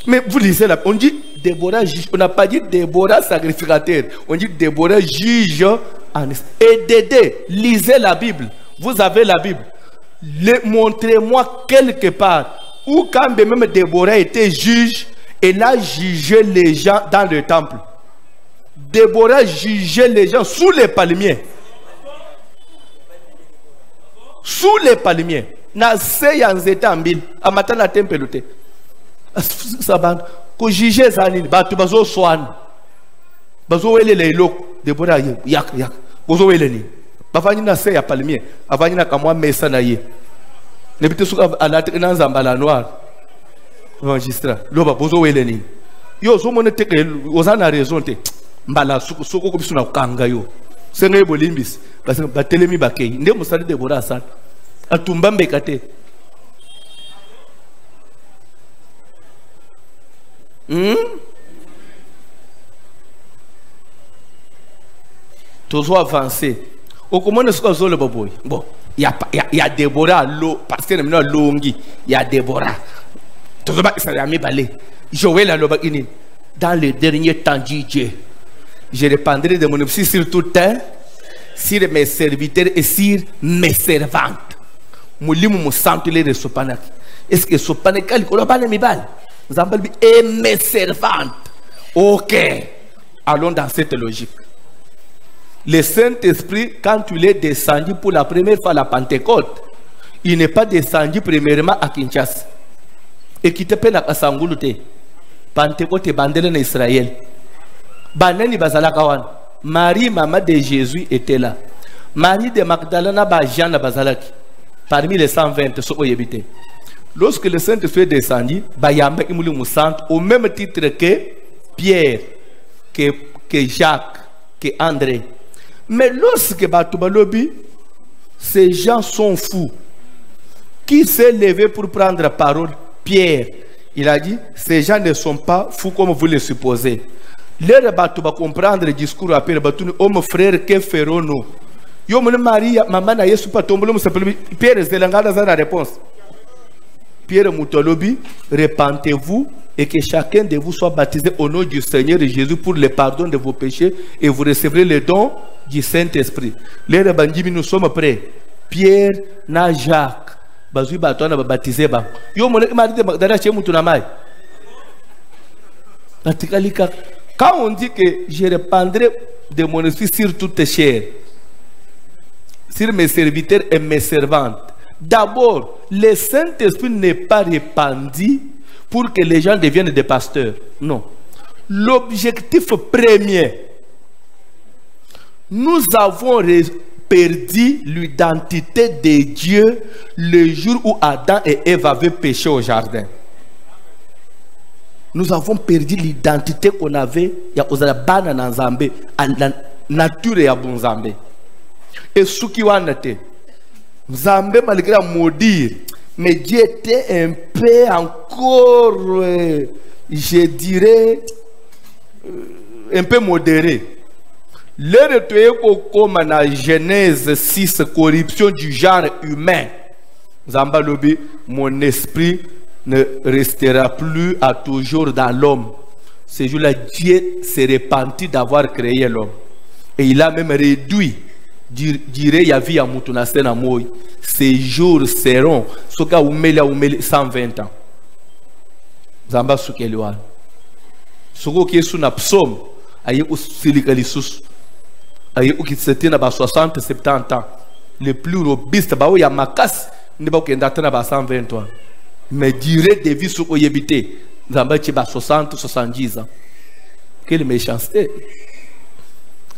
Mais vous lisez là, on dit Déborah juge. On n'a pas dit Déborah sacrificateur. On dit Déborah juge. Et Dédé, lisez la Bible. Vous avez la Bible. Montrez-moi quelque part où quand même Déborah était juge, elle a jugé les gens dans le temple. Déborah jugeait les gens sous les palmiers. Sous les palmiers. Na se yanzeta mbil amatana tempelote. Saban ko juger zani batu bazo swan. Bazo wele le loko Déborah yak bazo wele ni. Bafani na se ya palmier, avani na kamwa mesa na ye. Ne bite suka alati na nzambala noir. Magistrat, loba bazo wele ni. Yo so mone teke ozana raison te. Mbala suko ko bisuna kanga yo. Senga bolimbis parce que batelemi bakei. Nde musali Déborah sana. Atumba mbekate. Toujours avancé. Au comment est-ce que vous le boy? Bon, Il y a Déborah, parce que nous avons il y a Déborah. Tout le monde s'est mis balé. Joël a l'obéi. Dans le dernier temps, dit Dieu, je répandrai de mon esprit sur toute terre, sur mes serviteurs et sur mes servantes. Moulimu mu santu les sopanak. Est-ce que sopanak il colle pas les mibal? Nous avons dit et mes servantes. Ok. Allons dans cette logique. Le Saint-Esprit, quand il est descendu pour la première fois à la Pentecôte, il n'est pas descendu premièrement à Kinshasa. Et qui te peine à Sangouloute. Pentecôte est bandé en Israël. Banani Bazalakawan. Marie, maman de Jésus, était là. Marie de Magdalena, Bajan Bazalaki. Parmi les 120, lorsque le Saint-Esprit est descendu, Bayamba Imouli Moussant, au même titre que Pierre, que Jacques, que André. Mais lorsque Batubalobi, ces gens sont fous. Qui s'est levé pour prendre la parole? Pierre. Il a dit, ces gens ne sont pas fous comme vous le supposez. Leur Batouba comprendre le discours à Pierre Batouni, homme frère, que ferons-nous? Yo mon Marie, maman n'a pas tombé, Pierre Zelangada a la réponse. Pierre Moutolobi, repentez-vous et que chacun de vous soit baptisé au nom du Seigneur Jésus pour le pardon de vos péchés et vous recevrez le don du Saint-Esprit. Les bandits, nous sommes prêts. Pierre, na Jacques, bazui bato na baptisé ba. Yo mon mari de Magdala chez Moutounamai. Quand on dit que je répandrai de mon esprit sur toutes chairs, sur mes serviteurs et mes servantes, d'abord, le Saint-Esprit n'est pas répandu pour que les gens deviennent des pasteurs. Non. L'objectif premier, nous avons perdu l'identité de Dieu le jour où Adam et Ève avaient péché au jardin. Nous avons perdu l'identité qu'on avait à la nature et à Bonzambé. Et ce qui va noter, Zambé malgré à maudire, mais Dieu était un peu encore, je dirais, un peu modéré. Le retour comme dans Genèse 6, corruption du genre humain. Zamba Lobi, mon esprit ne restera plus à toujours dans l'homme. Ce jour-là, Dieu s'est repenti d'avoir créé l'homme. Et il a même réduit, dirait Yavi Amoutuna Senamoy, ces jours seront, ce cas où 120 ans. Zamba Soukeliwan. Ce qui est sous la psaume, aïe ou silicalisus, aïe ou qui s'était à 60-70 ans. Le plus robuste, il y a ma casse, ne pas qu'il y a 120 ans. Mais durée de vie sur Oyebité, Zamba Chiba 60-70 ans. Quelle méchanceté!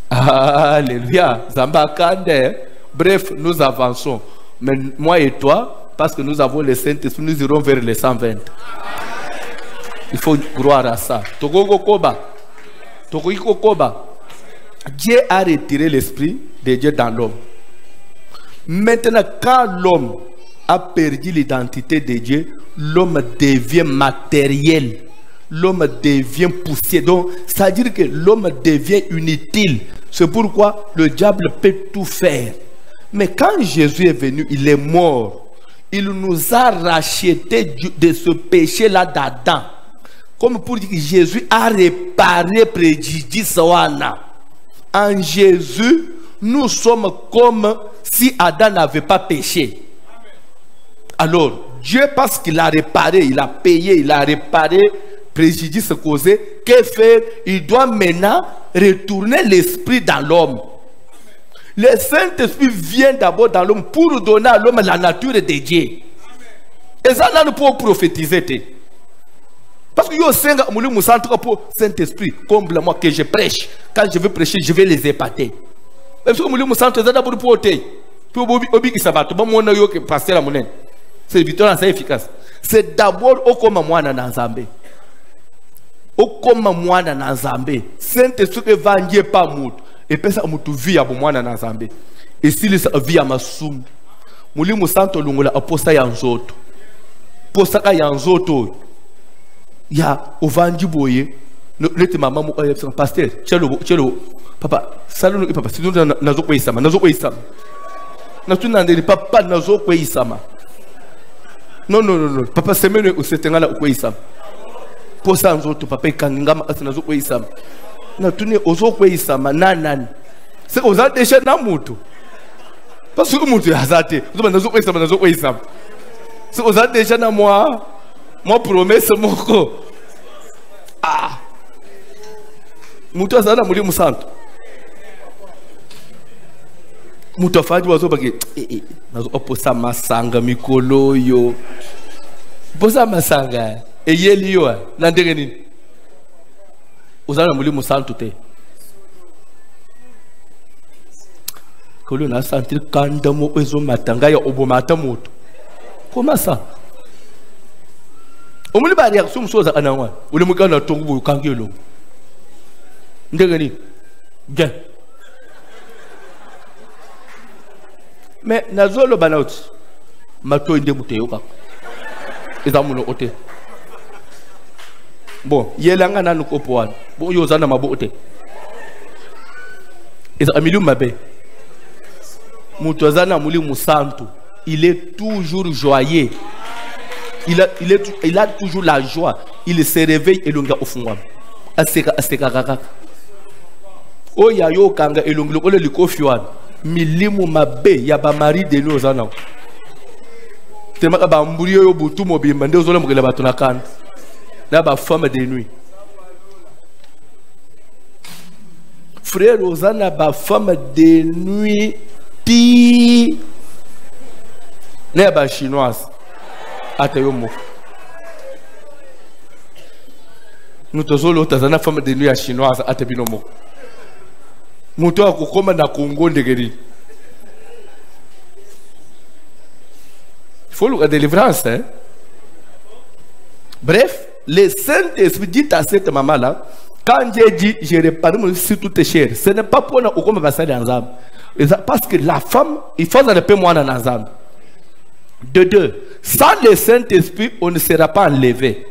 Alléluia! Zamba Kande. Bref, nous avançons. Mais moi et toi, parce que nous avons le Saint-Esprit, nous irons vers les 120. Il faut croire à ça. Dieu a retiré l'esprit de Dieu dans l'homme. Maintenant, quand l'homme a perdu l'identité de Dieu, l'homme devient matériel. L'homme devient poussière. Donc, ça veut dire que l'homme devient inutile. C'est pourquoi le diable peut tout faire. Mais quand Jésus est venu, il est mort. Il nous a racheté de ce péché-là d'Adam. Comme pour dire que Jésus a réparé préjudice. En Jésus, nous sommes comme si Adam n'avait pas péché. Alors, Dieu, parce qu'il a réparé, il a payé, il a réparé préjudice causé, que faire? Il doit maintenant retourner l'esprit dans l'homme. Le Saint-Esprit vient d'abord dans l'homme pour donner à l'homme la nature de Dieu. Et ça, nous pouvons prophétiser. Parce que yo senga mouli musantra pour Saint-Esprit, comble-moi que je prêche. Quand je vais prêcher, je vais les épater. Parce que mouli musantra zada pour porter. Puis obi qui sabato, ba mona yo que passer la monnaie. C'est victoire assez efficace. C'est d'abord au comme moi na Nzambe. Au comme moi na Nzambe. Saint-Esprit evangile pas mout. Et pensa mutu via bo moi na Nzambe. Et s'il via masum. Mouli musantra lungola aposta ya nzoto. Posta ka ya nzoto. Ya ovandi boye le maman mo pasteur chelo papa salut papa si nous nazo ko isama natunandeli papa nazo kweisama. Non, non, non, non. Papa semene usetengala kweisama. Posa nzoto papa ikangingama asinazo kweisama. Natuni ozo kweisama nanani. C'est aux adéchets na mutu. Parce que mutu azate. Uzoba nazo kweisama. C'est aux adéchets na moi promesse moko. Ah. Mutu azana muri musanto. Mutu afadi wazo bage nazo oposa masanga mikolo yo. Posa masanga eyeli yo na ndenge nini? Uzana muri musanto te. Kolo na sentir kanda mo ezo matanga ya obomata moto. Comment ça? Omuli ba réaction musoza ananwa. Ule mukana tongu kangelo. Ndenge nini? Bien. Mais nazolo banaut mato inde muteyo kaka. Ezamuno ote. Bon, yelanga nanu kopwan. Bon yozana mabote. Eza amilium mabe. Mutozana muli musantu, il est toujours joyeux. Il a toujours la joie. Il se réveille et l'onga ofungwa. Aseka kaka. Oya yo kanga elonglo ole likofiwan. Milimu mabe ya ba mari de nous zana. Tema ba mburi yo butu mobimba nde ozola mukela bato na kanda. Na ba femme de nuit. Frère ozana ba femme de nuit ti ne ba chinoise atayo mo. Nous tozolo tazana femme de nuit ya chinoise atebino mo. Muto akukoma na Congo ndegeri. Il faut la délivrance, hein? Bref, le Saint-Esprit dit à cette maman-là, quand Dieu dit, je répare sur toutes tes chairs, ce n'est pas pour nous comme passer dans l'âme. Parce que la femme, il faut un peu moins dans l'âme. De deux, sans le Saint-Esprit, on ne sera pas enlevé.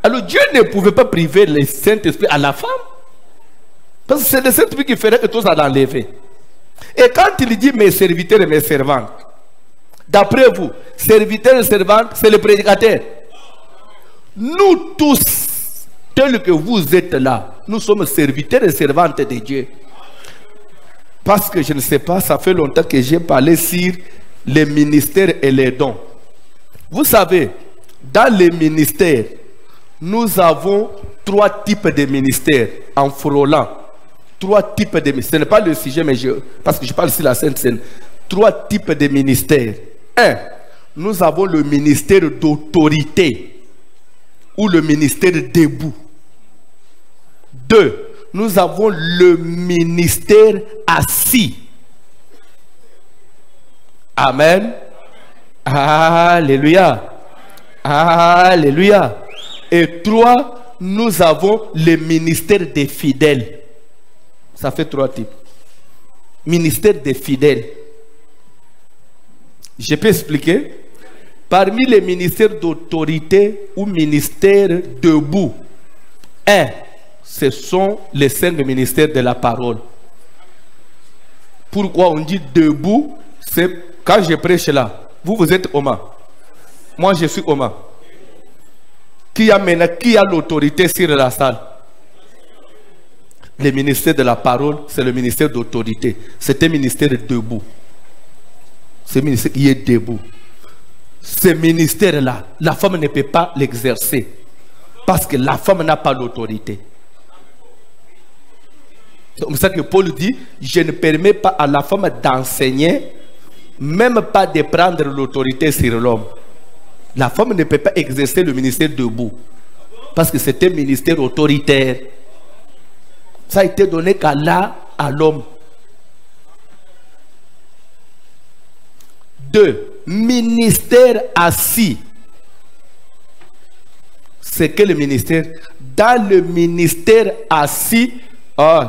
Alors Dieu ne pouvait pas priver le Saint-Esprit à la femme. Parce que c'est le Saint-Esprit qui ferait que tout ça l'enlever. Et quand il dit mes serviteurs et mes servantes, d'après vous, serviteurs et servantes, c'est le prédicateur. Nous tous, tels que vous êtes là, nous sommes serviteurs et servantes de Dieu. Parce que je ne sais pas, ça fait longtemps que j'ai parlé sur les ministères et les dons. Vous savez, dans les ministères, nous avons 3 types de ministères en frôlant. 3 types de ministères. Ce n'est pas le sujet, mais parce que je parle sur la Sainte Seine. 3 types de ministères. 1. Nous avons le ministère d'autorité ou le ministère debout. 2. Nous avons le ministère assis. Amen. Alléluia. Alléluia. Et 3, nous avons le ministère des fidèles. Ça fait 3 types. Ministère des fidèles. Je peux expliquer. Parmi les ministères d'autorité ou ministères debout, 1, ce sont les 5 ministères de la parole. Pourquoi on dit debout? C'est quand je prêche là. Vous êtes Oma. Moi, je suis Oma. Qui a l'autorité sur la salle? Le ministère de la parole, c'est le ministère d'autorité. C'est un ministère debout. C'est un ministère qui est debout. Ce ministère-là, la femme ne peut pas l'exercer. Parce que la femme n'a pas l'autorité. C'est comme ça que Paul dit, je ne permets pas à la femme d'enseigner, même pas de prendre l'autorité sur l'homme. La femme ne peut pas exercer le ministère debout. Parce que c'est un ministère autoritaire. Ça a été donné qu'à l'homme. 2. Ministère assis. C'est quel ministère? Dans le ministère assis,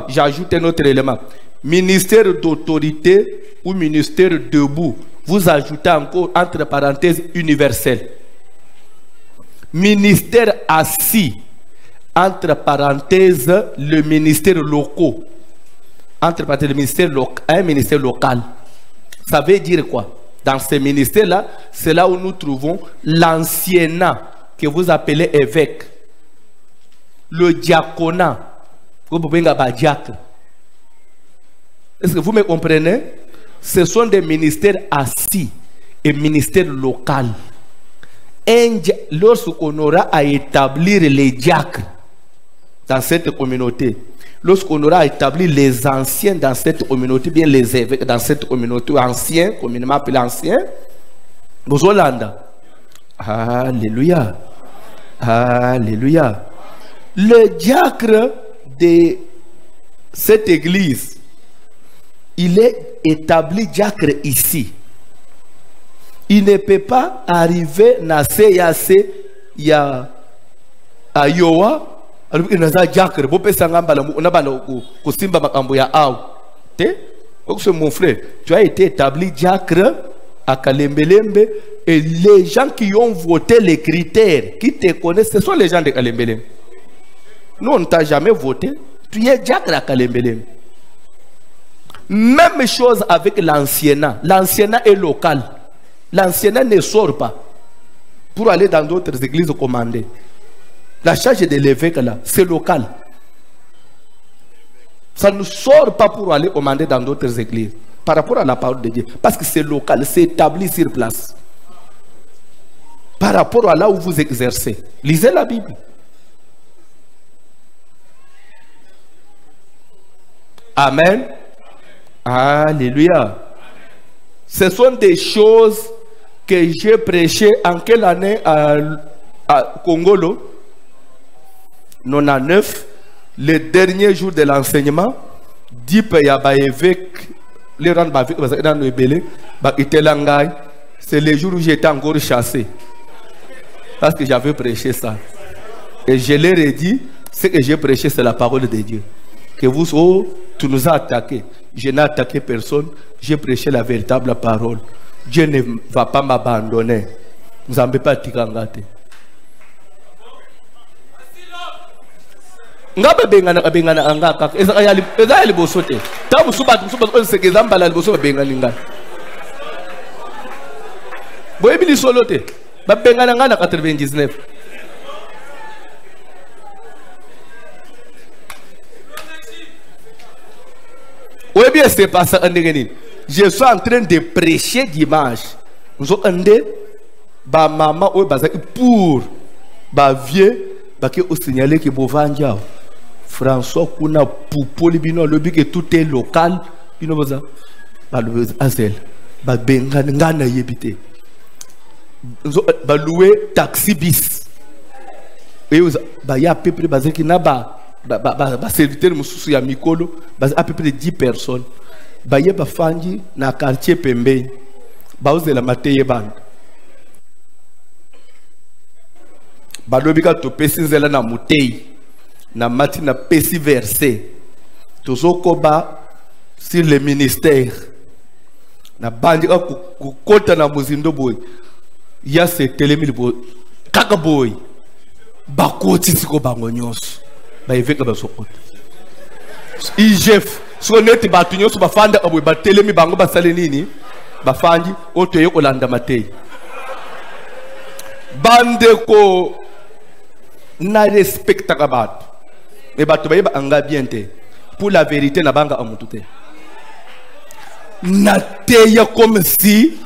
j'ajoute un autre élément. Ministère d'autorité ou ministère debout. Vous ajoutez encore entre parenthèses universel. Ministère assis. Entre parenthèses, le ministère local. Entre parenthèses, le ministère local. Un ministère local. Ça veut dire quoi? Dans ces ministères-là, c'est là où nous trouvons l'anciennat que vous appelez évêque, le diaconat, est-ce que vous me comprenez? Ce sont des ministères assis et ministères locaux. Lorsqu'on aura à établir les diacres dans cette communauté, lorsqu'on aura établi les anciens dans cette communauté, bien les évêques dans cette communauté, anciens, communément appelés anciens, Bozolanda. Alléluia. Alléluia. Le diacre de cette église, il est établi diacre ici. Il ne peut pas arriver à CAC, il y a à Yoa. Mon frère, tu as été établi diacre à Kalembelembe et les gens qui ont voté les critères, qui te connaissent, ce sont les gens de Kalembelembe. Nous, on ne t'a jamais voté, tu es diacre à Kalembelembe. Même chose avec l'anciennat. L'anciennat est local. L'anciennat ne sort pas pour aller dans d'autres églises commandées. La charge de l'évêque là, c'est local. Ça ne sort pas pour aller commander dans d'autres églises par rapport à la parole de Dieu. Parce que c'est local, c'est établi sur place. Par rapport à là où vous exercez. Lisez la Bible. Amen. Alléluia. Ce sont des choses que j'ai prêchées en quelle année à Congolo? 99, le dernier jour de l'enseignement, c'est le jour où j'étais encore chassé. Parce que j'avais prêché ça. Et je leur ai dit, ce que j'ai prêché, c'est la parole de Dieu. Que vous, oh, tu nous as attaqués. Je n'ai attaqué personne. J'ai prêché la véritable parole. Dieu ne va pas m'abandonner. Vous n'en pas tigangate. Ngabe bengana angaka ezayali bosote tabu suba onsekeza mbala liboso bengana ngana boyebili solote ba bengana ngana 99. Oyebi c'est pas ça ndengeni. Je suis en train de prêcher dimanche. Nous ande ba maman o bazaki pour ba vieux ba ke o signaler que bovanja François Kuna Poupo Libino, le but que tout est local, il ne va pas le azel, ba benga ngana yebite, ba louer taxi bis, et ba ya à peu près basé qui n'a ba serviteur mususu ya mikolo, basé à peu près 10 personnes, ba ye ba fangi na quartier Pembe, ba oze la mateye band, ba lobika to pesinzela na mutei. Na mati na pesi versé tozokoba sur le ministère na bandi ku kota na muzindo boy ya se telemili boy kaka boy bakoti siko bango nyonso ba eveka ba sokota igef so neti batu nyonso bafanda aboy ba telemi bango basale nini bafandi otoye kolanda matei bande ko na respecta kabatu. Mais pour la vérité, na banga amutute. Na teya comme si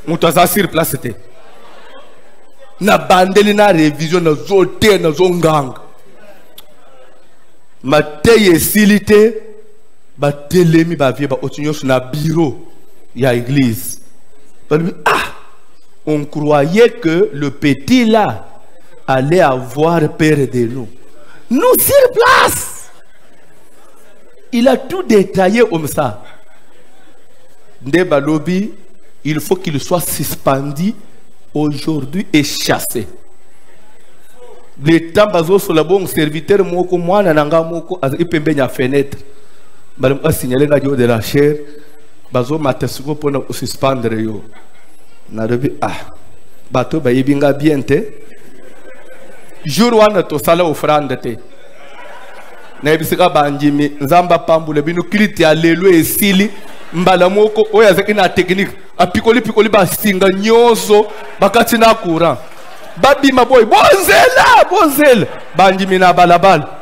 mutaza sur place te. Na bandeli na révision na zote na zongang. Ma teya silite ba telemi ba vie ba otinyo na bureau ya église. On croyait que le petit là allait avoir peur de nous. Nous sur place. Il a tout détaillé comme ça. Ndebalobi, il faut qu'il soit suspendu aujourd'hui et chassé. Le temps bazo sur la bonne serviteur moko mwana nanga moko ipembe nya fenêtre. Balam a signalé na de la chair bazo matasuko pona suspendre yo. Na debi bato ba yibinga bien te. Jour wana to sala offrande te na ebisika banjimi nzamba pambule binu kiliti alelo esili mbala moko oyo azaki na technique apikoli basinga nyonso bakati na courant babima boy bonzela bandimi na balabala.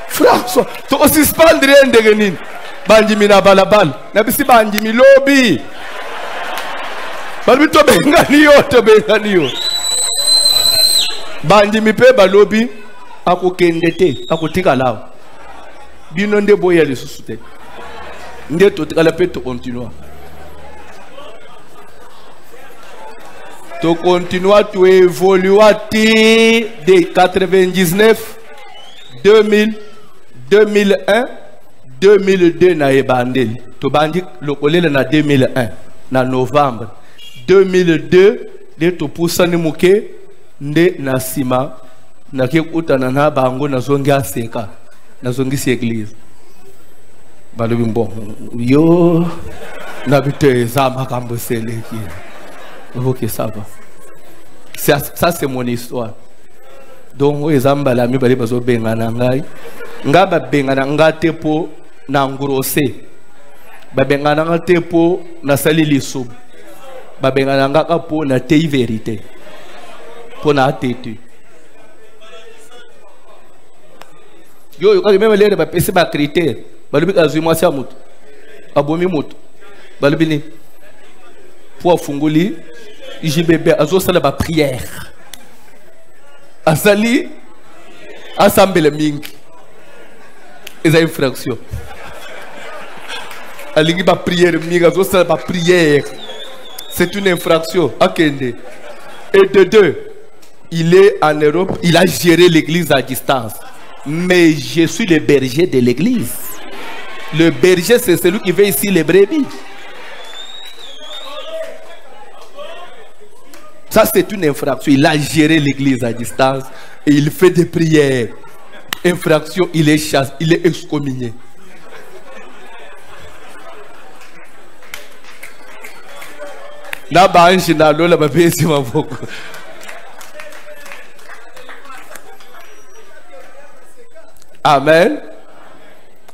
François to osispandre ndenge nini bandimi na balabala na bisi bandimi lobi balobi to bengani yo bandimi pe balobi akokende te akotika lawa bino nde boya lisusu te nde totikala pe to continue to évoluer de 99 2000 2001 2002 na ebandeli to bandi lokolela na 2001 na novembre 2002 de to pusani muke nde na sima na kekutana na bango na zongi aseka na zongi si église balobi mbon yo na bite za makambo seleki. Ok, ça va. Ça c'est mon histoire. Donc ezamba la mi bali bazo bengana ngai ngaba bengana ngate po na ngurose babengana ngate po na sali liso babengana ngaka po na tei vérité po na tetu yo quand même les ba pesi ba critère balobi ka zuma sia mutu abomi mutu balobi ni po funguli JBB azo sala ba prière asali assemble mingi eza infraction alingi ba prière mingi azo sala ba prière c'est une infraction akende. Et de deux, il est en Europe, il a géré l'église à distance, mais je suis le berger de l'église. Le berger c'est celui qui veut ici les brebis. Ça, c'est une infraction. Il a géré l'église à distance et il fait des prières. Infraction, il est chassé, il est excommunié. Amen.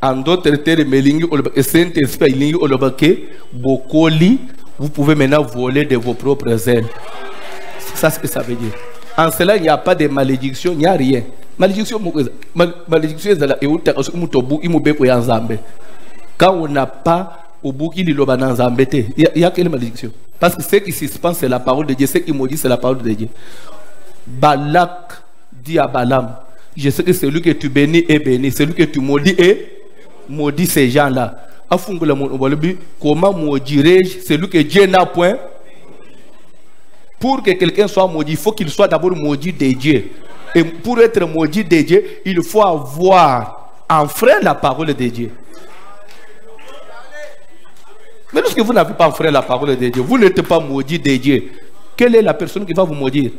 En d'autres termes, Saint-Esprit, vous pouvez maintenant voler de vos propres ailes. C'est ça ce que ça veut dire. En cela, il n'y a pas de malédiction, il n'y a rien. Malédiction, quand on n'a pas au bout qu'il il y a quelle malédiction? Parce que ce qui se passe, c'est la parole de Dieu. Ce qui maudit, c'est la parole de Dieu. Balak dit à Balaam, je sais que celui que tu bénis est béni, celui que tu maudis est maudit, ces gens-là. Comment maudirais-je celui que Dieu n'a point? Pour que quelqu'un soit maudit, il faut qu'il soit d'abord maudit de Dieu. Et pour être maudit de Dieu, il faut avoir enfreint la parole de Dieu. Mais lorsque vous n'avez pas enfreint la parole de Dieu, vous n'êtes pas maudit de Dieu. Quelle est la personne qui va vous maudire?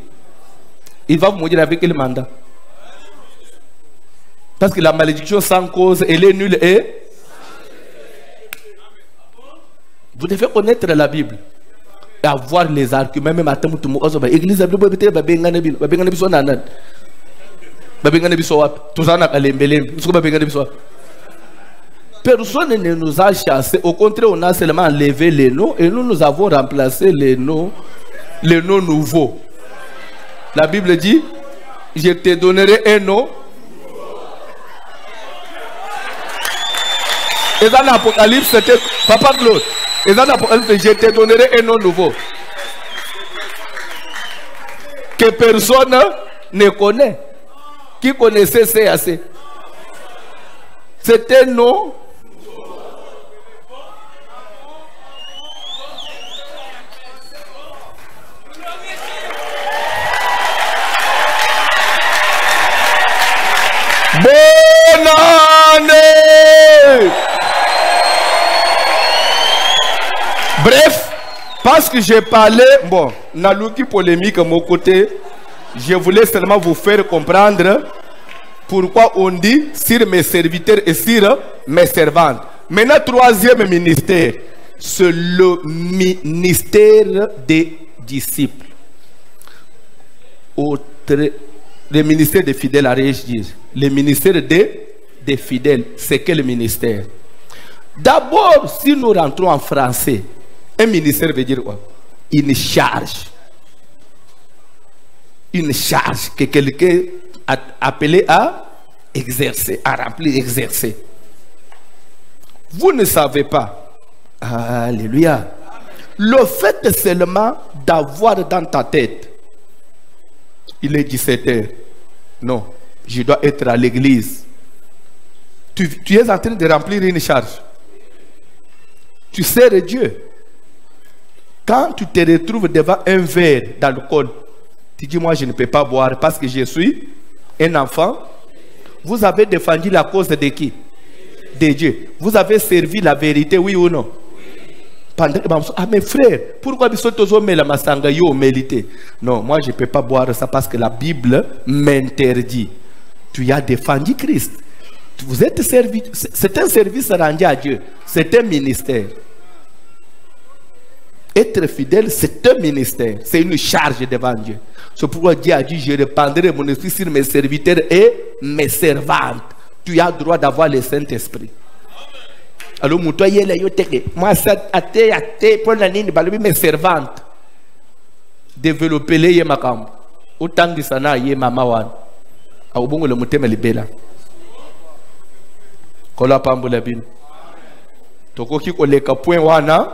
Il va vous maudire avec quel mandat? Parce que la malédiction sans cause, elle est nulle et... Vous devez connaître la Bible et avoir les arguments. Même à temps où l'église personne ne nous a chassés. Au contraire, on a seulement enlevé les noms et nous avons remplacé les noms nouveaux. La Bible dit, je te donnerai un nom. Et dans l'Apocalypse, c'était Papa Claude. Et dans l'Apocalypse, je te donnerai un nom nouveau que personne ne connaît. Qui connaissait CAC? C'est un nom. Bonne année! Bref, parce que j'ai parlé, bon, Nalouki polémique à mon côté, je voulais seulement vous faire comprendre pourquoi on dit sur mes serviteurs et sur mes servantes. Maintenant, troisième ministère, c'est le ministère des disciples. Le ministère des fidèles, à dire. Le ministère des des fidèles, c'est quel ministère? D'abord, si nous rentrons en français, un ministère veut dire quoi? Une charge. Une charge que quelqu'un a appelé à exercer, à remplir, exercer. Vous ne savez pas. Alléluia. Le fait seulement d'avoir dans ta tête, il est 17h. Non, je dois être à l'église. Tu es en train de remplir une charge. Tu sers Dieu. Quand tu te retrouves devant un verre d'alcool, tu dis, moi je ne peux pas boire parce que je suis un enfant. Vous avez défendu la cause de qui? De Dieu. Vous avez servi la vérité, oui ou non? Ah mes frères, pourquoi non, moi je ne peux pas boire ça parce que la Bible m'interdit. Tu as défendu Christ. Vous êtes servi. C'est un service rendu à Dieu. C'est un ministère. Être fidèle, c'est un ministère. C'est une charge devant Dieu. C'est pourquoi Dieu a dit, je répandrai mon esprit sur mes serviteurs et mes servantes. Tu as le droit d'avoir le Saint-Esprit. Alors, moi, mes servantes, développer les makam. Autant de sana ye mama wan. A ubongo le muteme libela. Kola pambula bin. Tokoki koleka point wana.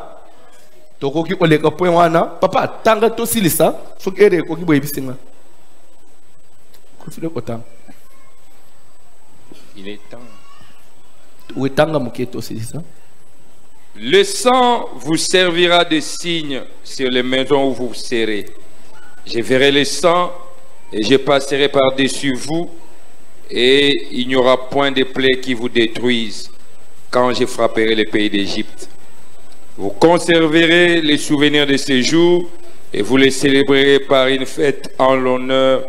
Tokoki koleka point wana. Papa, tanga to silisa. Sok ere koki boye bisinga. Kofile kotang. Il est temps. Le sang vous servira de signe sur les maisons où vous serez. Je verrai le sang et je passerai par-dessus vous et il n'y aura point de plaies qui vous détruisent quand je frapperai les pays d'Égypte. Vous conserverez les souvenirs de ces jours et vous les célébrerez par une fête en l'honneur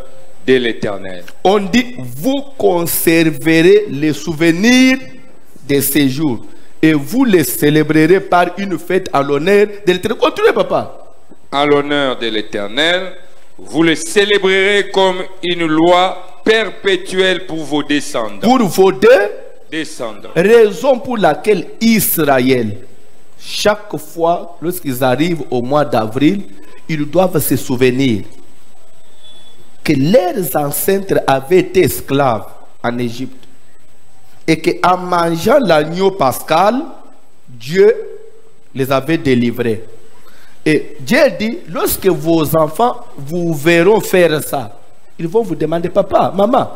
de l'Éternel. On dit, vous conserverez les souvenirs de ces jours et vous les célébrerez par une fête en l'honneur de l'Éternel. Continuez, papa. En l'honneur de l'Éternel, vous les célébrerez comme une loi perpétuelle pour vos descendants. Pour vos descendants. Raison pour laquelle Israël, chaque fois, lorsqu'ils arrivent au mois d'avril, ils doivent se souvenir que leurs ancêtres avaient été esclaves en Égypte. Et qu'en mangeant l'agneau pascal, Dieu les avait délivrés. Et Dieu dit, lorsque vos enfants vous verront faire ça, ils vont vous demander, papa, maman,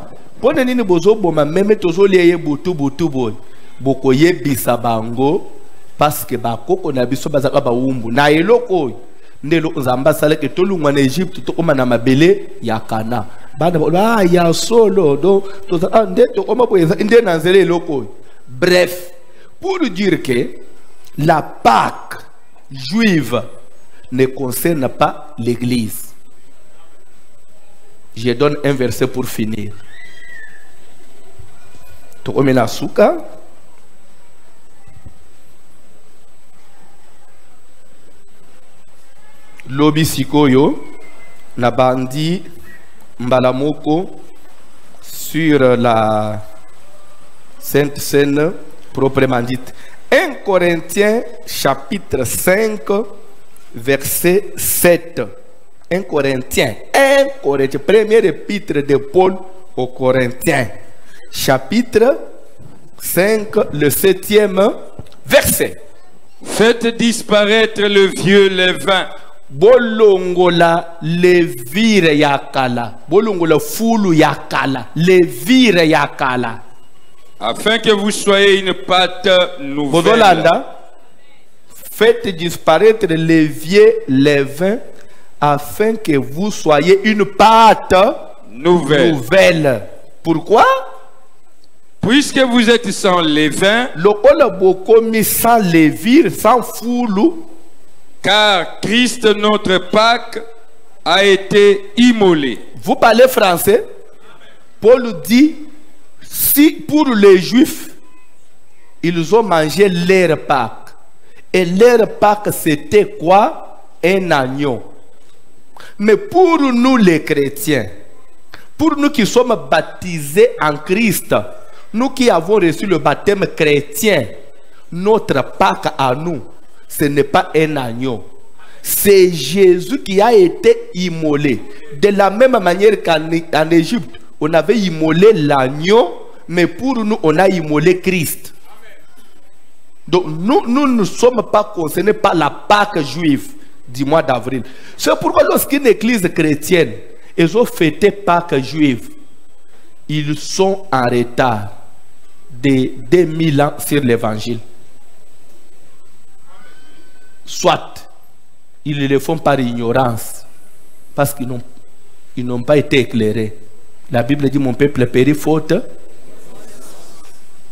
parce que bakoko na biso bazaka ba umbu na eloko ndelo nzamba sala ke tolungwa na Egypte to koma na mabele ya Kana bana ya solo do to ndeto koma boyeza inde na nzele eloko. Bref, pour dire que la Pâque juive ne concerne pas l'église. Je donne un verset pour finir. To omena suka Lobi Sikoyo, la bandi Mbalamoko sur la Sainte Seine proprement dite. 1 Corinthiens chapitre 5 verset 7. 1 Corinthiens, premier épître de Paul aux Corinthiens, chapitre 5, le 7e verset. Faites disparaître le vieux levain. Bolongola levire yakala. Bolongola fulu yakala. Levire yakala. Afin que vous soyez une pâte nouvelle. Bodolanda, faites disparaître le vieux levain afin que vous soyez une pâte nouvelle. Pourquoi? Puisque vous êtes sans levain, sans levire, sans foulou, car Christ notre Pâque a été immolé. Vous parlez français? Paul dit, si pour les Juifs, ils ont mangé leur Pâque, et leur Pâque c'était quoi? Un agneau. Mais pour nous les chrétiens, pour nous qui sommes baptisés en Christ, Nous qui avons reçu le baptême chrétien, notre Pâques à nous, ce n'est pas un agneau. C'est Jésus qui a été immolé. De la même manière qu'en Égypte, on avait immolé l'agneau, mais pour nous, on a immolé Christ. Donc nous ne sommes pas concernés par la Pâque juive du mois d'avril. C'est pourquoi lorsqu'une église chrétienne, ils ont fêté Pâque juive, ils sont en retard de 2000 ans sur l'évangile. Soit ils le font par ignorance, parce qu'ils n'ont pas été éclairés. La Bible dit mon peuple périt faute.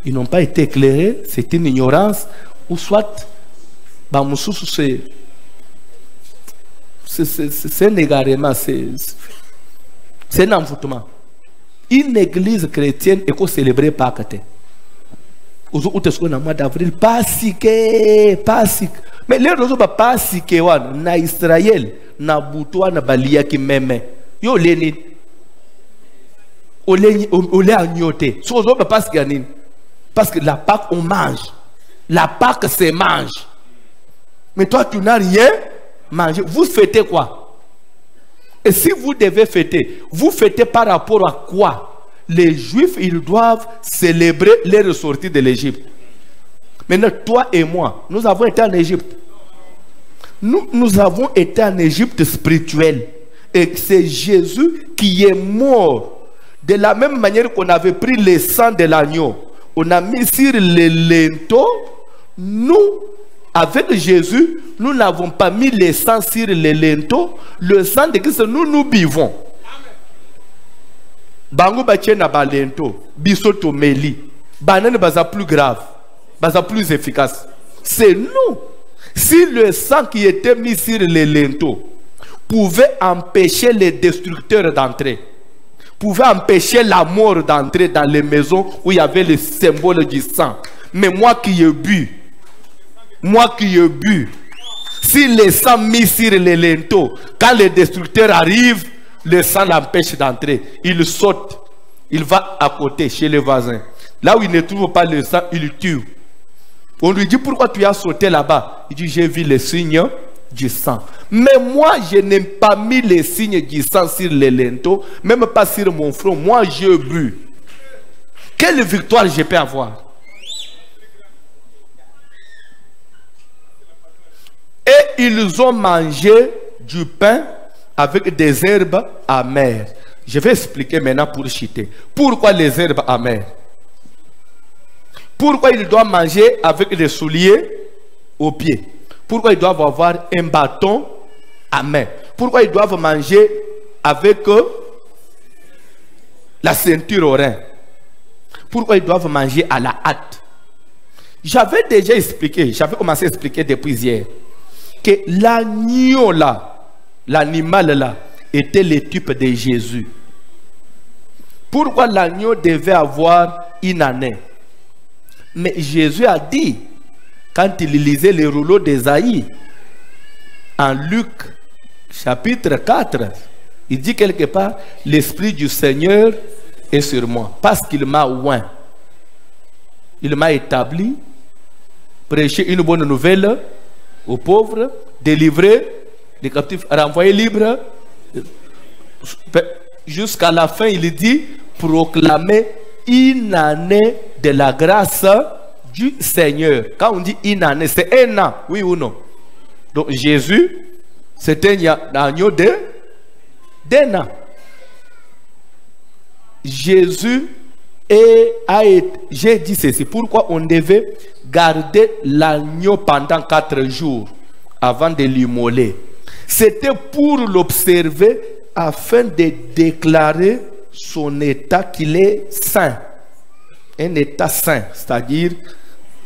Ils n'ont pas été éclairés, c'est une ignorance, ou soit c'est un égarement, c'est un envoûtement. Une église chrétienne est célébrer Pâques. Au mois d'avril, Pâques. Mais les raisons pas Pâques, na Israël, na Boutoua, na Balia qui m'aime. Yo Lénine. Olé agnoté. Ce qu'on pas Pâques. Parce que la Pâque, on mange. La Pâque, c'est mange. Mais toi, tu n'as rien mangé. Vous fêtez quoi? Et si vous devez fêter, vous fêtez par rapport à quoi? Les Juifs, ils doivent célébrer les ressorties de l'Égypte. Maintenant, toi et moi, nous avons été en Égypte. Nous avons été en Égypte spirituelle. Et c'est Jésus qui est mort. De la même manière qu'on avait pris le sang de l'agneau, on a mis sur les linteaux. Nous, avec Jésus, nous n'avons pas mis le sang sur les linteaux. Le sang de Christ, nous buvons. Bango bache na balento, bisoto meli. Banane baza plus grave, baza plus efficace. C'est nous. Si le sang qui était mis sur les linteaux pouvait empêcher les destructeurs d'entrer, pouvait empêcher la mort d'entrer dans les maisons où il y avait le symbole du sang. Mais moi qui ai bu, si le sang mis sur les linteaux, quand les destructeurs arrivent, le sang l'empêche d'entrer. Il saute, il va à côté chez le voisin. Là où il ne trouve pas le sang, il tue. On lui dit pourquoi tu as sauté là-bas. Il dit j'ai vu les signes du sang. Mais moi je n'ai pas mis les signes du sang sur les linteaux, même pas sur mon front. Moi j'ai bu. Quelle victoire je peux avoir? Et ils ont mangé du pain avec des herbes amères. Je vais expliquer maintenant pour chuter. Pourquoi les herbes amères? Pourquoi ils doivent manger avec des souliers aux pieds? Pourquoi ils doivent avoir un bâton à main? Pourquoi ils doivent manger avec la ceinture au rein? Pourquoi ils doivent manger à la hâte? J'avais déjà expliqué, j'avais commencé à expliquer depuis hier, que l'agneau là, l'animal là, était le type de Jésus. Pourquoi l'agneau devait avoir une année? Mais Jésus a dit, quand il lisait les rouleaux d'Ésaïe, en Luc chapitre 4, il dit quelque part, l'Esprit du Seigneur est sur moi, parce qu'il m'a oint. Il m'a établi, prêcher une bonne nouvelle aux pauvres, délivrer les captifs, renvoyer libres. Jusqu'à la fin, il dit, proclamer une année de la grâce du Seigneur. Quand on dit une année, c'est un an, oui ou non? Donc Jésus, c'est un agneau d'un an. Jésus j'ai dit ceci, pourquoi on devait garder l'agneau pendant 4 jours avant de l'immoler? C'était pour l'observer afin de déclarer son état qu'il est saint. Un état saint, c'est-à-dire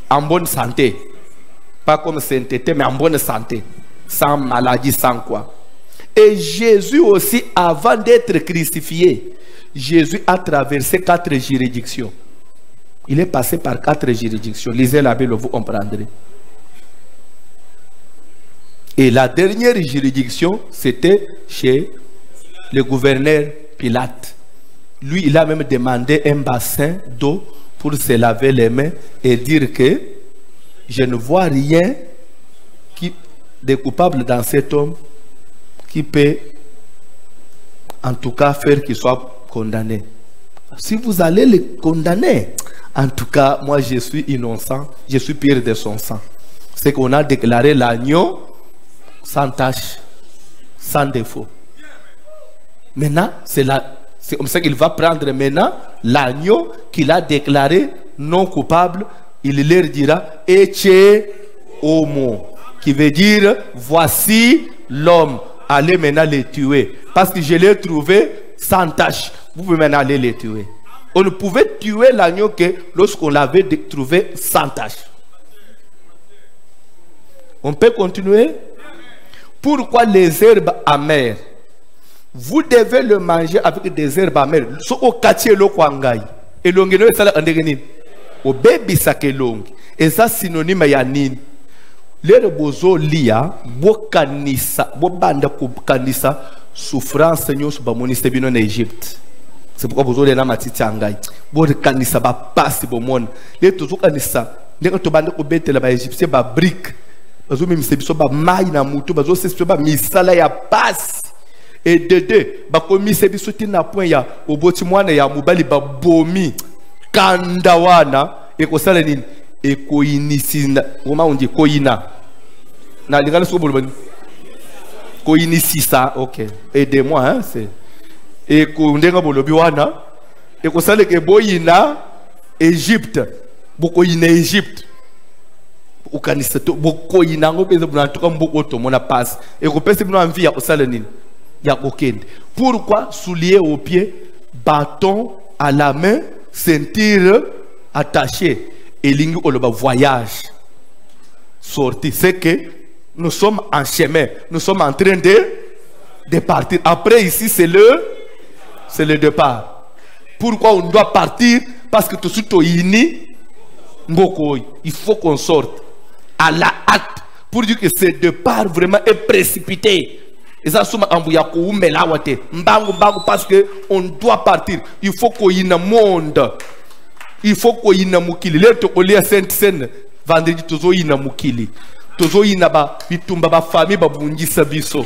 en bonne santé. Pas comme sainteté, mais en bonne santé. Sans maladie, sans quoi. Et Jésus aussi, avant d'être crucifié, Jésus a traversé 4 juridictions. Il est passé par 4 juridictions. Lisez la Bible, vous comprendrez. Et la dernière juridiction, c'était chez le gouverneur Pilate. Lui, il a même demandé un bassin d'eau pour se laver les mains et dire que je ne vois rien de coupable dans cet homme qui peut en tout cas faire qu'il soit condamné. Si vous allez le condamner, en tout cas, moi je suis innocent, je suis pire de son sang. C'est qu'on a déclaré l'agneau sans tache, sans défaut. Maintenant, c'est comme ça qu'il va prendre maintenant l'agneau qu'il a déclaré non coupable. Il leur dira Eche homo, qui veut dire voici l'homme. Allez maintenant les tuer. Parce que je l'ai trouvé sans tache. Vous pouvez maintenant aller les tuer. On ne pouvait tuer l'agneau que lorsqu'on l'avait trouvé sans tache. On peut continuer? Pourquoi les herbes amères? Vous devez le manger avec des herbes amères. So au quartier lo kwangai. Et l'ongeno est ça andegeni. Au baby sakelong. Et ça synonyme ya nini? Les bozo lia bokanisa bobanda kukanisa souffrance nyos ba moniste bino en Égypte. C'est pourquoi bozo les na matiti angai. Bo kanisa ba passe bo mon. Les tozo kanisa. Les to banda ko betela ba égyptien ba brique. Bazo mi misebiso ba mai na mutu bazo sebiso ba misala ya passe. Et de deux, ba komi sebiso tina point ya oboti mwana ya mubali ba bomi kandawana e ko sala nini e ko inisina comment on dit koina na lingana so bolobani ko inisisa. OK, aidez-moi hein, c'est e ko ndenga bolobi wana e ko sala ke boyina Égypte boko ina Égypte ukanisa to boko ina ngo peza buna toka mboko to mona passe e ko pesa bino envie ya ko sala nini ya kokende. Pourquoi souliers aux pieds, bâton à la main, ceinture attachée et ligne au voyage sorti? C'est que nous sommes en chemin, nous sommes en train de partir. Après ici c'est le départ. Pourquoi on doit partir? Parce que tout de suite il faut qu'on sorte à la hâte pour dire que ce départ vraiment est précipité. Et ça, parce que on doit partir. Il faut qu'il y ait un monde. Il faut qu'il y ait un mukili. Là, tu as dit Sainte Seine. Vendredi, tu as dit un mukili. Tu as dit une famille, biso.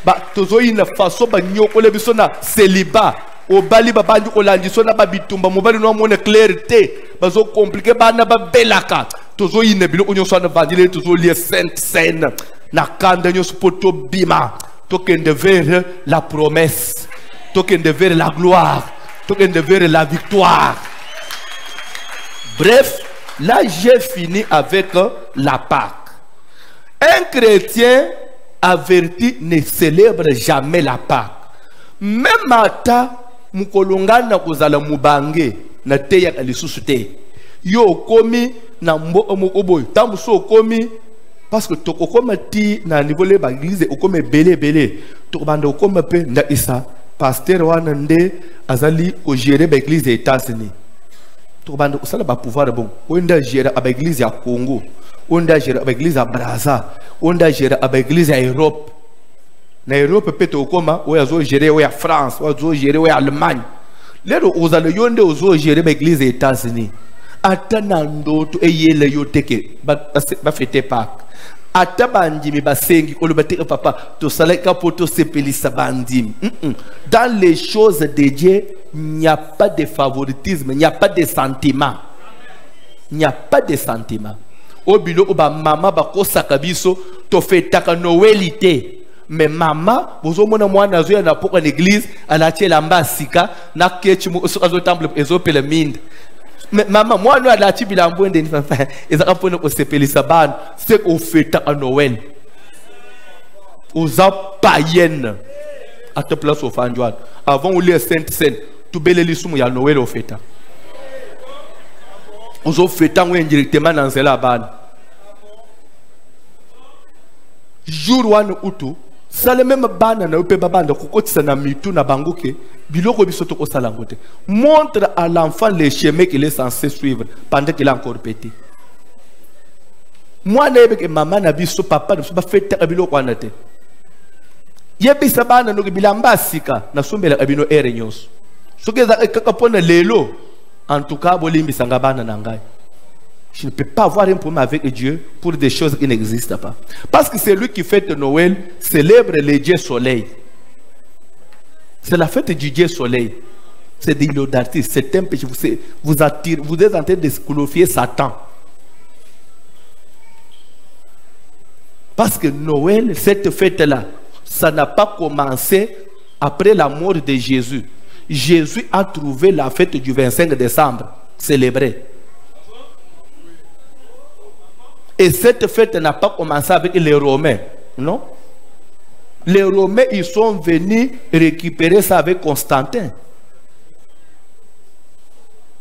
Tu as dit une façon de célibat. Au bali babandi olandi sona ba bitumba mobali no amone clarté bazo compliqué bana ba belaka tozo ine bilo onyo sona vandile tozo lie Sainte Seine na kanda nyo spoto bima. Token de vers la promesse, token de vers la gloire, token de vers la victoire. Bref, là j'ai fini avec la Pâque. Un chrétien averti ne célèbre jamais la Pâque. Même ata mukolongana kozala mubange na teya kalisusuté. Yo komi na mbo mokoboy, tamuso komi. Parce que tu as na niveau de l'église, tu as belé, tu as isa pasteur wanande azali o gérer l'église des États-Unis. Tu as ça ba pouvoir bon. On a gérer l'église à Congo, on a gérer l'église à Brazza, on a gérer l'église à Europe. Na Europe peut-être comment ou azo gérer ou à France, ou azo gérer ou à Allemagne. Les aux allez yonde ozo gérer l'église des États-Unis. Atanando to eyele yoteke ba fêter Pâques. Atabandimi basengi olobateka papa to saleka poto sepelisa bandimi. Dans les choses de Dieu, il n'y a pas de favoritisme, il n'y a pas de sentiment. Il n'y a pas de sentiment. Obilo oba mama bako sakabiso to fetaka noelité. Mais maman, vous avez mon moi nazo na pour l'église, à la tiela mbasika na kechi mo so temple ezopele minde. Mais maman, moi, nous, à la Tibilambo, et ça a pour sepeli saban, c'est au fête à Noël. Aux païennes. À ta place au Fanjouan. Avant, on lit Sainte-Seine. Tout bel élissoum, il y a Noël au fête. Aux fêtes, on est directement dans la ban. Jour one outou. Ça le même ban na upe babanda kokotisa na mitu na bangoke biloko bisoto ko salangote. Montre à l'enfant les chemins qu'il est censé suivre pendant qu'il est encore petit. Moi nebe ke maman na biso papa na ba fete biloko anate. Yebi sabana no bilamba sika na sombela abino ere nyos. Soke za kakapona lelo En tout cas, je ne peux pas avoir un problème avec Dieu pour des choses qui n'existent pas. Parce que c'est lui qui fête Noël, célèbre le Dieu soleil. C'est la fête du Dieu soleil. C'est de l'idolâtrie, c'est un péché. Vous êtes en train de glorifier Satan. Parce que Noël, cette fête-là, ça n'a pas commencé après la mort de Jésus. Jésus a trouvé la fête du 25 décembre célébrée. Et cette fête n'a pas commencé avec les Romains, non? Les Romains, ils sont venus récupérer ça avec Constantin.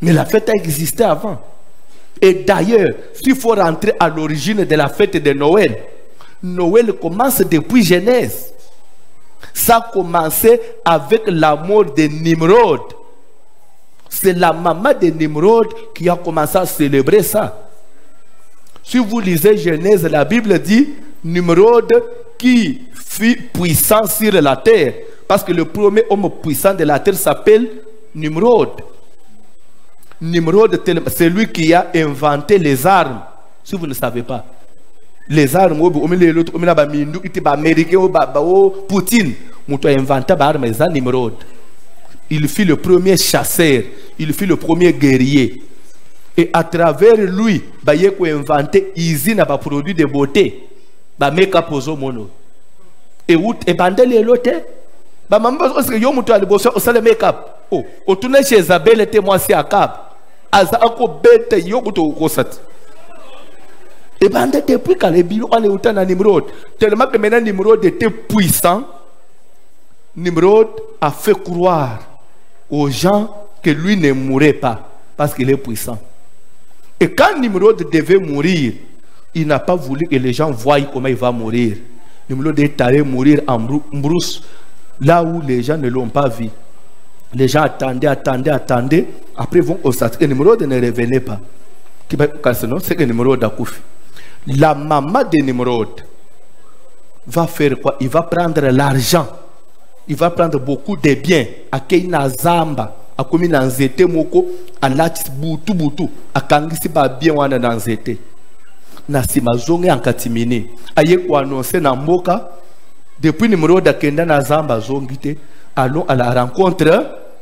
Mais la fête a existé avant. Et d'ailleurs, s'il faut rentrer à l'origine de la fête de Noël, Noël commence depuis Genèse. Ça a commencé avec la mort de Nimrod. C'est la maman de Nimrod qui a commencé à célébrer ça. Si vous lisez Genèse, la Bible dit Nimrod qui fut puissant sur la terre. Parce que le premier homme puissant de la terre s'appelle Nimrod. Nimrod, c'est lui qui a inventé les armes. Si vous ne savez pas. Les armes, Poutine, il fut le premier chasseur, il fut le premier guerrier. Et à travers lui, il a inventé usine à produits de beauté. Make-up aux mono. Et où est bandé l'autre? Make-up. Oh, au tourner chez Isabelle, était moi si à cap. Azako bête yokuto kosat. Et bandé depuis quand les billes on est autant à Nimrod. Tellement que maintenant Nimrod était puissant. Nimrod a fait croire aux gens que lui ne mourrait pas parce qu'il est puissant. Et quand Nimrod devait mourir, il n'a pas voulu que les gens voient comment il va mourir. Nimrod est allé mourir en brousse, là où les gens ne l'ont pas vu. Les gens attendaient. Après, ils vont constater que Nimrod ne revenait pas. C'est que Nimrod a couché. La maman de Nimrod va faire quoi? Il va prendre l'argent. Il va prendre beaucoup de biens. À Keina Zamba, à Komina Nzete Moko, à Latis Boutou, à Kangisi Babien Wana Nzete. Nasima Zonge en Katimini. Aye ko annoncer na Mboka. Depuis Nimrod a Kenda na Zamba Zongite. Allons à la rencontre.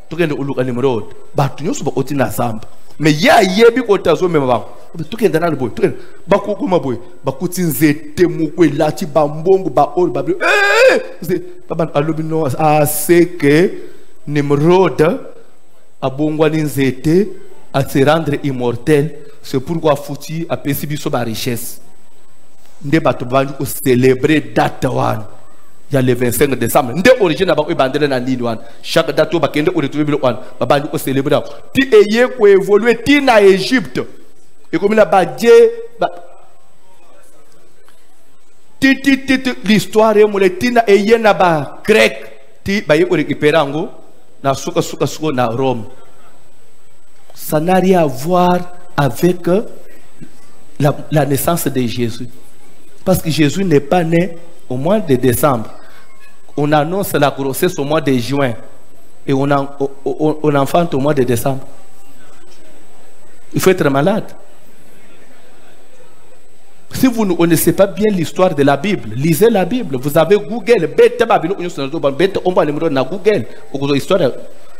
Tout le monde a Nimrod. Batunyo suba oti na Zamba. Mais ya yebi kota zo memba. Tout le monde a le boy. Tout le monde. Bakoko maboy. Bakuti Nzete Moko Lati Bambongo ba ol babli. Alobino a c'est que Nimrod a bongwani Nzete à se rendre immortel. C'est pourquoi Fouti a perçu sa richesse. Nous devons célébrer date one. Il y a le 25 décembre. Nous devons origine d'abord bandere na nini one. Chaque date où bakende au retrouver one. Baba nous célébrer. Ti eye ko évoluer ti na Égypte. Et comme la badie l'histoire est moule ti na eye na ba grec. Ti ba ye ko récupérer ango na suka na Rome. Ça n'a rien à voir avec la naissance de Jésus. Parce que Jésus n'est pas né au mois de décembre. On annonce la grossesse au mois de juin. Et on enfante au mois de décembre. Il faut être malade. Si vous ne connaissez pas bien l'histoire de la Bible, lisez la Bible. Vous avez Google.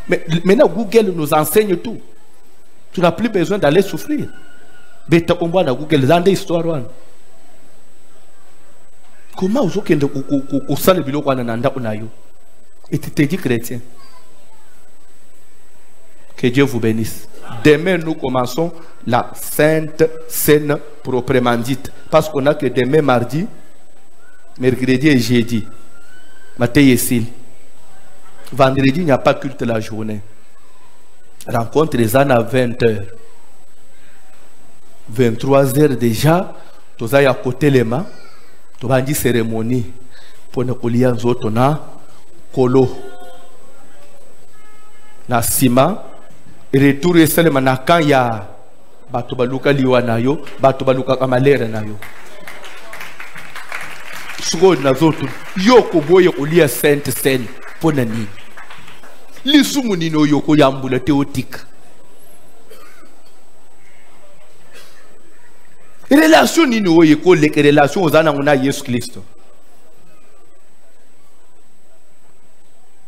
Mais maintenant, Google nous enseigne tout. Tu n'as plus besoin d'aller souffrir. Beta omba na Google zande histoire wana. Comment vous okende ku sale biloko wana na ndako na yo? Et tu te dis chrétien. Que Dieu vous bénisse. Demain nous commençons la Sainte Seine proprement dite parce qu'on a que demain mardi, mercredi et jeudi. Matin et Sil. Vendredi il n'y a pas culte la journée. Rencontre les ânes à 20h. 23h déjà, tu as à côté les mains, tu as une cérémonie pour nous lier aux na kolo. Na sima, retour et seulement na quand ya batu baluka liwa na yo, batu baluka kamalera na yo. Sugo na zoto, yoko boye ulia sainte scène pour nani. Lisumu nino yoko yambula théotique. relation ni no yeko les relation aux ananguna Yesu Kristo.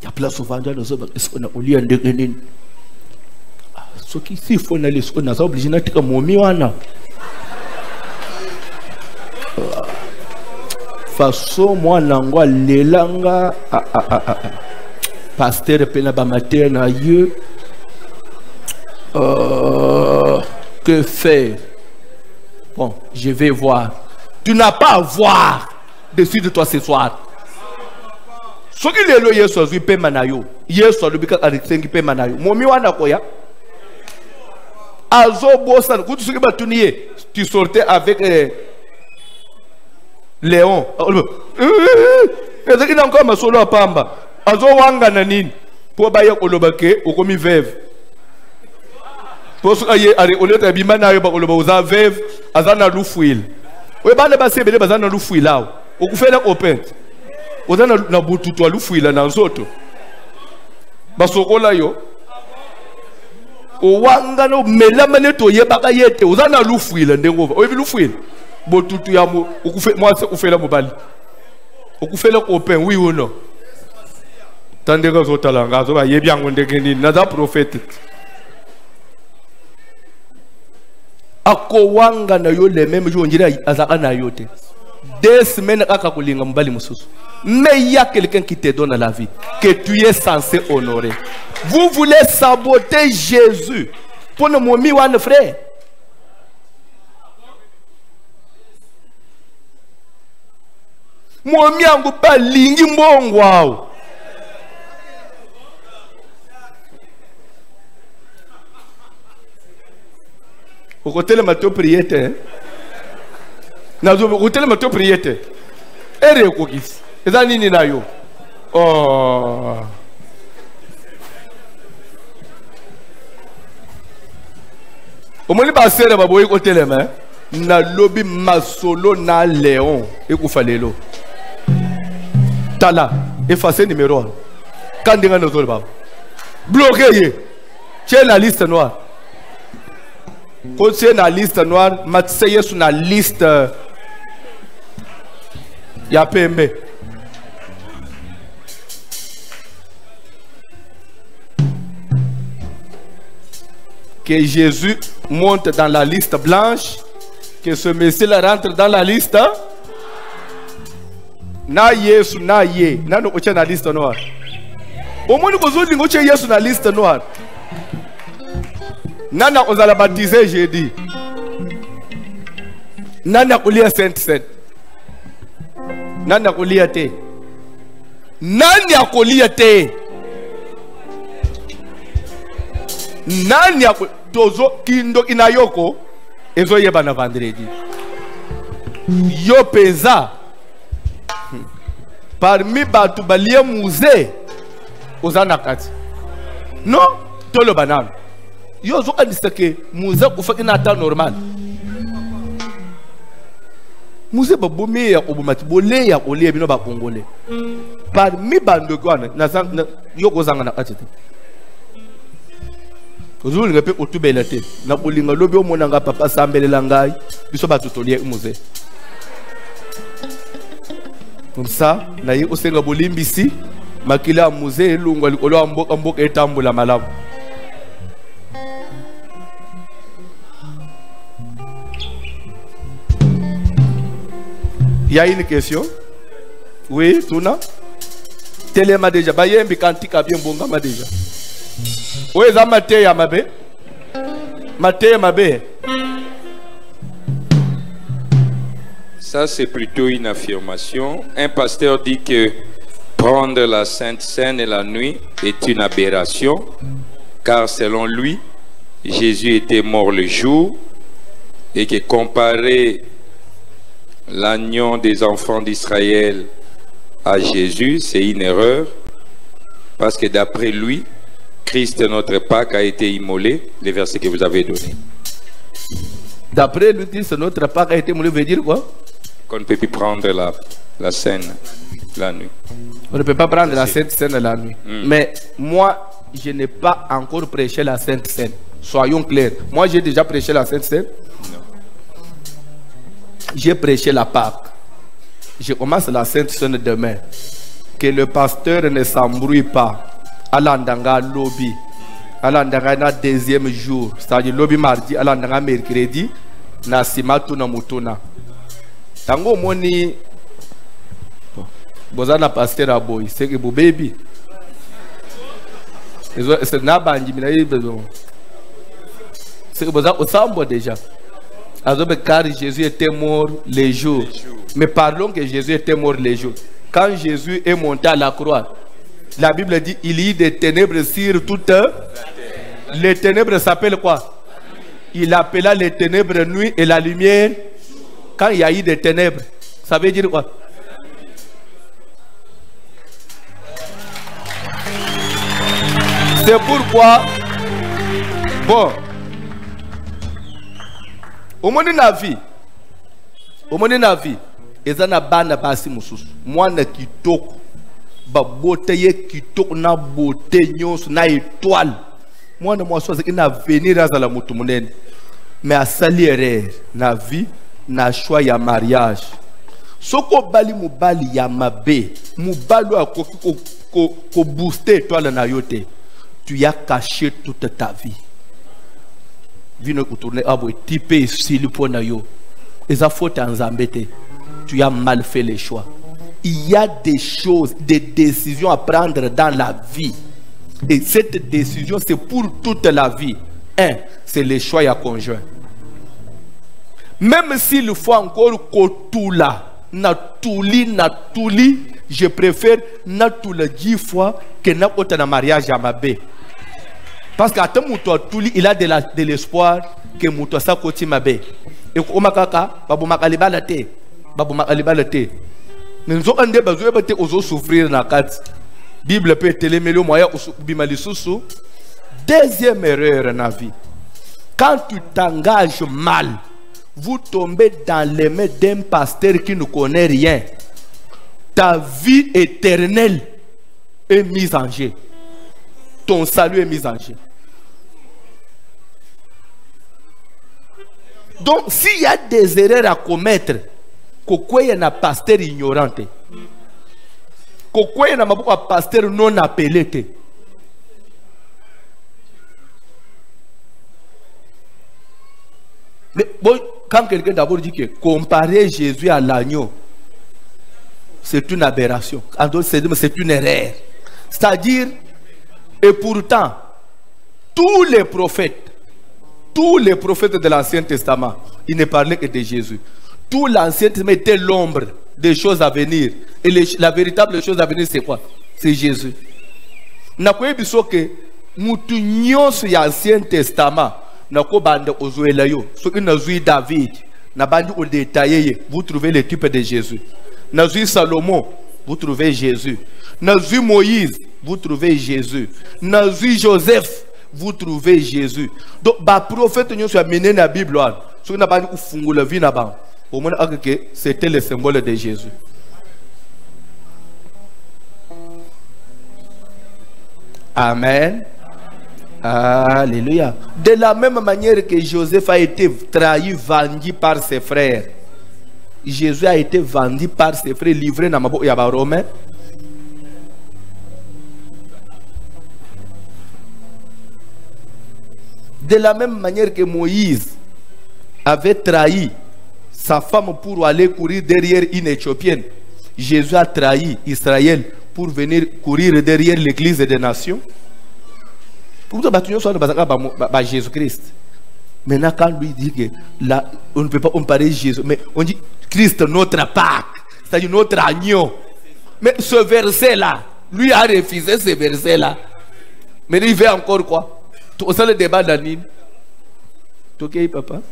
Ya place souvent dans zo est-ce qu'on a oli ndekeni. Ce qui si faut na les on a ça obligé na tika momi wana. Façon moi nangwa lelanga pasteur pena ba mater na yeux. Que faire? Bon, je vais voir. Tu n'as pas à voir dessus de toi ce soir. Ce qui est le Yesu azu pe manayo. Yesu alubika arisengi pe manayo. Momi wana koya. Azo bosan kutu suki batuniye. Tu sortais avec Léon. Ezaki na encore masolo apamba. Azo wanga na nini? Po baya kolobake okomi veuve. Pour ce qui est au lieu de bimana yoba koloba uza veuve azana lufuil. We bana basebele bazana lufuil lao. Okufela open. Ozana na bututu lufuil na nzoto. Basokola yo. O wanga no melamane to yebaka yete ozana lufuil ndengova. Oyebi lufuil. Botutu ya mo okufe moi se okufela mobali. Okufela open oui ou non. Tandeka zotalanga zo ba yebi yango ndekeni na za prophète. Ako wanga na yo le même jour njira azaka na yo te 2 semaines aka kulinga mbali mususu. Mais il y a quelqu'un qui te donne la vie que tu es censé honorer. Vous voulez saboter Jésus pour ne momi wan frère. Momi angu pa lingi mbongwa. Au côté de ma prière, au côté de ma prière, et recogis. Et ça nini na yo. Oh. Au moins pas serre ba boy côté les mains. Na lobby masolo na Léon et koufalelo. Tala, effacer numéro 1. Quand dinga no zo ba. Bloqué. Tiens la liste noire. Quand c'est la liste noire, Mathieu sur la liste ya PMB. Que Jésus monte dans la liste blanche, que ce monsieur rentre dans la liste. Na Yesu na ye, na no kocha na liste noire. Au moins nous kozodi ngoche Yesu na liste noire. Nana ozala baptisé jeudi. Nana kulia Sainte. Nana kulia te. Nani kulia te. Nani tozo kindo inayoko ezo yeba na vendredi. Yo peza. Parmi batu balie musée ozana kati. Non, tolo banane. Yo zo andisa ke muze kufa ina ta normal. Muze ba bomé ya obumati bolé ya olé bino ba congolais. Parmi bando kwana na yo kozanga na kati. Ozuli ngape otubela te. Na bolinga lobi omonanga papa sambelela ngai biso ba tutolie muze. Comme ça, na yi osenga bolimbisi makila muze elungwa likolo mboka etambula malamu. Il y a une question? Oui, Tuna? Téléma déjà. Bayembi kantika bien bongama déjà. Oui, ça maté ya mabe. Maté mabe. Ça, c'est plutôt une affirmation. Un pasteur dit que prendre la Sainte Seine et la nuit est une aberration, car selon lui, Jésus était mort le jour et que comparer l'agneau des enfants d'Israël à Jésus, c'est une erreur, parce que d'après lui, Christ, notre Pâque, a été immolé, les versets que vous avez donnés. D'après lui, Christ, notre Pâque a été immolé, veut dire quoi? Qu'on ne peut plus prendre la scène la nuit. On ne peut pas prendre la Sainte Seine la nuit. Mais moi, je n'ai pas encore prêché la Sainte Seine. Soyons clairs. Moi, j'ai déjà prêché la Sainte Seine. j'ai prêché la Pâque. Je commence la Sainte Seine demain. Que le pasteur ne s'embrouille pas. Alandanga lobby. Alandanga na deuxième jour. C'est-à-dire lobby mardi, alandanga mercredi. Na simatu na mutuna. Tango moni. Bozana pasteur aboy. C'est que vous baby. C'est na banji mina besoin. C'est que bozana osambo déjà. Car Jésus était mort les jours. Mais parlons que Jésus était mort les jours. Quand Jésus est monté à la croix, la Bible dit il y a des ténèbres sur toute. Les ténèbres s'appellent quoi? Il appela les ténèbres nuit et la lumière. Quand il y a eu des ténèbres, ça veut dire quoi? C'est pourquoi, bon, au moins de la vie, et ça n'a pas de basi mususu. Moi na kitoko, ba beauté kitoko na beauté nyos na étoile. Moi na moi soit c'est na venir à la mutu munene. Mais à sali erreur na vie na choix ya mariage. Soko bali mubali ya mabe, mubali a ko booster étoile na yote. Tu as caché toute ta vie. Vino kutourner abo type ici le point na yo. Et ça faut t'embêter. Tu as mal fait les choix. Il y a des choses, des décisions à prendre dans la vie. Et cette décision, c'est pour toute la vie. Un, c'est le choix à conjoint. Même s'il faut encore kotula, natuli, je préfère natula 10 fois que n'importe un mariage à ma bé. Parce qu'à tout moment, il a de l'espoir que mouto sa koti ma bé. Et au makaka, babu makaliba la te. Babu makaliba la te. Nous avons des besoins de souffrir dans la carte. Bible peut être le moyen de souffrir. Deuxième erreur dans la vie. Quand tu t'engages mal, vous tombez dans les mains d'un pasteur qui ne connaît rien. Ta vie éternelle est mise en jeu. Ton salut est mis en jeu. Donc, s'il y a des erreurs à commettre, pourquoi il y a un pasteur ignorant? Pourquoi il y a un pasteur non appelé? Mais bon, quand quelqu'un d'abord dit que comparer Jésus à l'agneau, c'est une aberration. En d'autres termes, c'est une erreur. C'est-à-dire, et pourtant, tous les prophètes de l'Ancien Testament, ils ne parlaient que de Jésus. Tout l'Ancien Testament était l'ombre des choses à venir. Et la véritable chose à venir, c'est quoi? C'est Jésus. N'a pas dit que nous sur l'Ancien Testament, n'a pas bande aux oelayos. Ce que nous avons David, n'a pas dit au détaillé, vous trouvez le type de Jésus. Nous avons Salomon, vous trouvez Jésus. Nous avons Moïse, vous trouvez Jésus. Nous avons Joseph, vous trouvez Jésus. Donc, les prophètes nous sont amenés dans la Bible. Ce qu'on n'a pas dit au la vie là-bas. Au moins, c'était le symbole de Jésus. Amen. Alléluia. De la même manière que Joseph a été trahi, vendu par ses frères, Jésus a été vendu par ses frères, livré dans les Romains. De la même manière que Moïse avait trahi sa femme pour aller courir derrière une Éthiopienne, Jésus a trahi Israël pour venir courir derrière l'église des nations. Pourquoi Jésus-Christ? Maintenant, quand lui dit que là, on ne peut pas comparer Jésus, mais on dit Christ, notre Pâque, c'est-à-dire notre agneau. Mais ce verset-là, lui a refusé ce verset-là. Mais il veut encore quoi? Tout ça, le débat d'Anine. Ok, papa?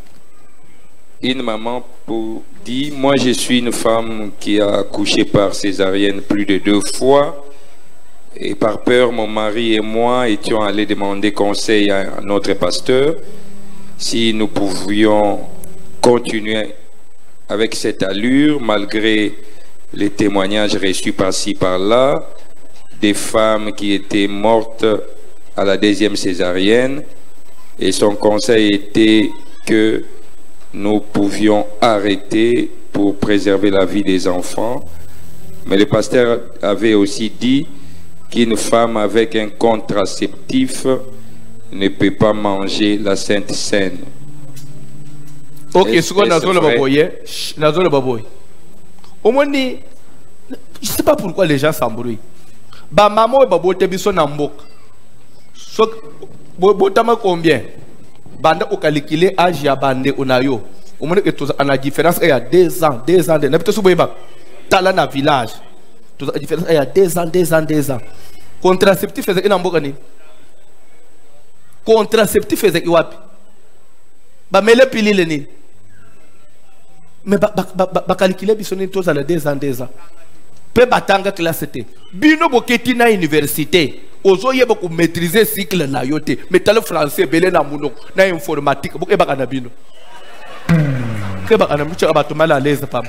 Une maman dit, moi je suis une femme qui a accouché par césarienne plus de 2 fois. Et par peur, mon mari et moi étions allés demander conseil à notre pasteur si nous pouvions continuer avec cette allure malgré les témoignages reçus par-ci par-là des femmes qui étaient mortes à la 2e césarienne. Et son conseil était que nous pouvions arrêter pour préserver la vie des enfants. Mais le pasteur avait aussi dit qu'une femme avec un contraceptif ne peut pas manger la Sainte Seine. Ok, ce qu'on a dans le baboye, dans le baboye. Au moins, je ne sais pas pourquoi les gens s'embrouillent. Bah maman et babo te biso na mbok. So botama combien? Bande au calculer âge ya bande onayo. Au moins que tout a différence il y a 2 ans, 2 ans de. N'habite sous boyba. Tala na village. Tout a différence il y a 2 ans, 2 ans, 2 ans. Contraceptif faisait une mboka ni. Contraceptif faisait iwapi. Ba mele pilile ni. Mais ba calculer biso ni tous à 2 ans, 2 ans. Pe batanga classe T. Bino boketi na université. Ozo yeba ko maîtriser cycle na yote. Mais tale français belé na munoko na informatique. Boke baka na bino. Ke baka na mucha abato mal à l'aise pam.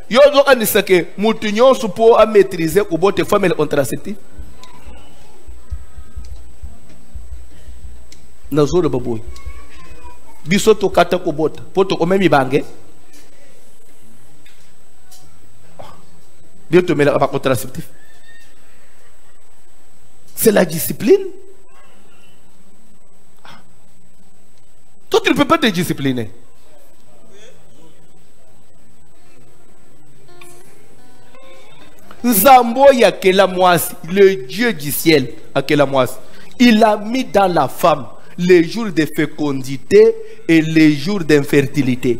Yo zo kanisa ke mutu nyonso po a maîtriser ko bote famille contraceptive. Na zo de baboy. Biso to kata ko bota. Poto ko memi bange. Bientôt, mais là, contraceptif. C'est la discipline. Toi, tu ne peux pas te discipliner. Zambo Yakelamoas, le Dieu du ciel, Akelamoas, il a mis dans la femme les jours de fécondité et les jours d'infertilité.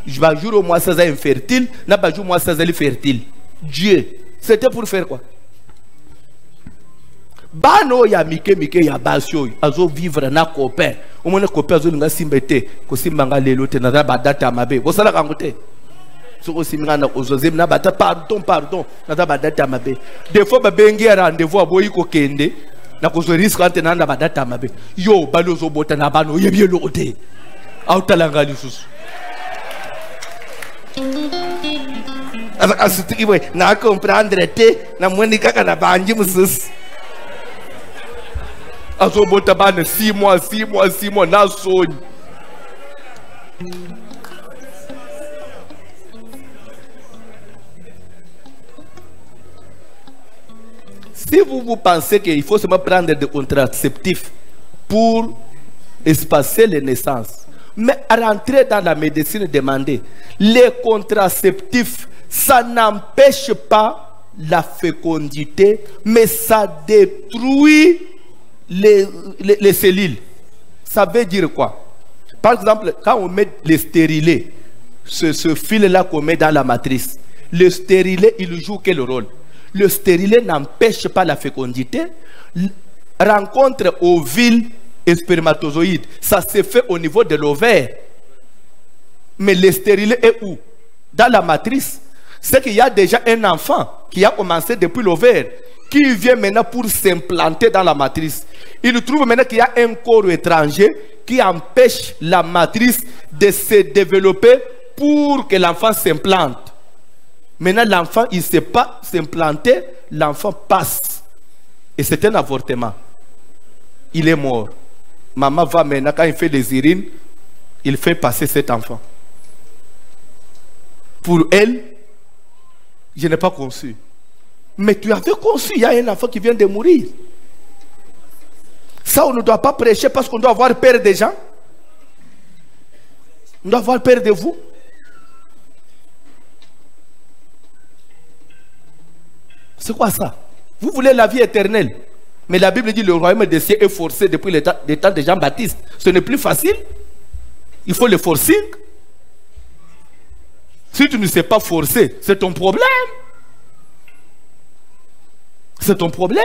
Je vais jour au mois 16 infertile, n'a pas jour au mois 16 fertile. Dieu, c'était pour faire quoi? Bano ya mike ya basio, azo vivre na copain. Au moins copain azo nga simbete, ko simbanga lelo te na badata mabe. Bo sala kangote. So simanga na ozozem na bata pardon, na badata mabe. Des fois ba bengi rendez-vous aboyi ko kende, na ko zo risque ante na badata mabe. Yo balozo bota na bano yebi lo ote. Autalanga lisusu. Na comprendre te na mwani kaka na banji musus azo bota bana 6 mois na sonho. Si vous pensez qu'il faut seulement prendre des contraceptifs pour espacer les naissances, mais rentrer dans la médecine demandée, les contraceptifs, ça n'empêche pas la fécondité, mais ça détruit les cellules. Ça veut dire quoi? Par exemple, quand on met les stérilés, ce fil-là qu'on met dans la matrice, le stérilet, il joue quel rôle? Le stérilet n'empêche pas la fécondité. Rencontre ovule et spermatozoïde, ça se fait au niveau de l'ovaire. Mais le stérilet est où? Dans la matrice. C'est qu'il y a déjà un enfant qui a commencé depuis l'ovaire, qui vient maintenant pour s'implanter dans la matrice. Il trouve maintenant qu'il y a un corps étranger qui empêche la matrice de se développer pour que l'enfant s'implante. Maintenant, l'enfant, il ne sait pas s'implanter, l'enfant passe. Et c'est un avortement. Il est mort. Maman va maintenant, quand il fait des urines, il fait passer cet enfant. Pour elle, je n'ai pas conçu. Mais tu avais conçu, il y a un enfant qui vient de mourir. Ça, on ne doit pas prêcher parce qu'on doit avoir peur des gens. On doit avoir peur de vous. C'est quoi ça? Vous voulez la vie éternelle. Mais la Bible dit que le royaume des cieux est forcé depuis les temps de Jean-Baptiste. Ce n'est plus facile. Il faut le forcing. Si tu ne sais pas forcer, c'est ton problème. C'est ton problème.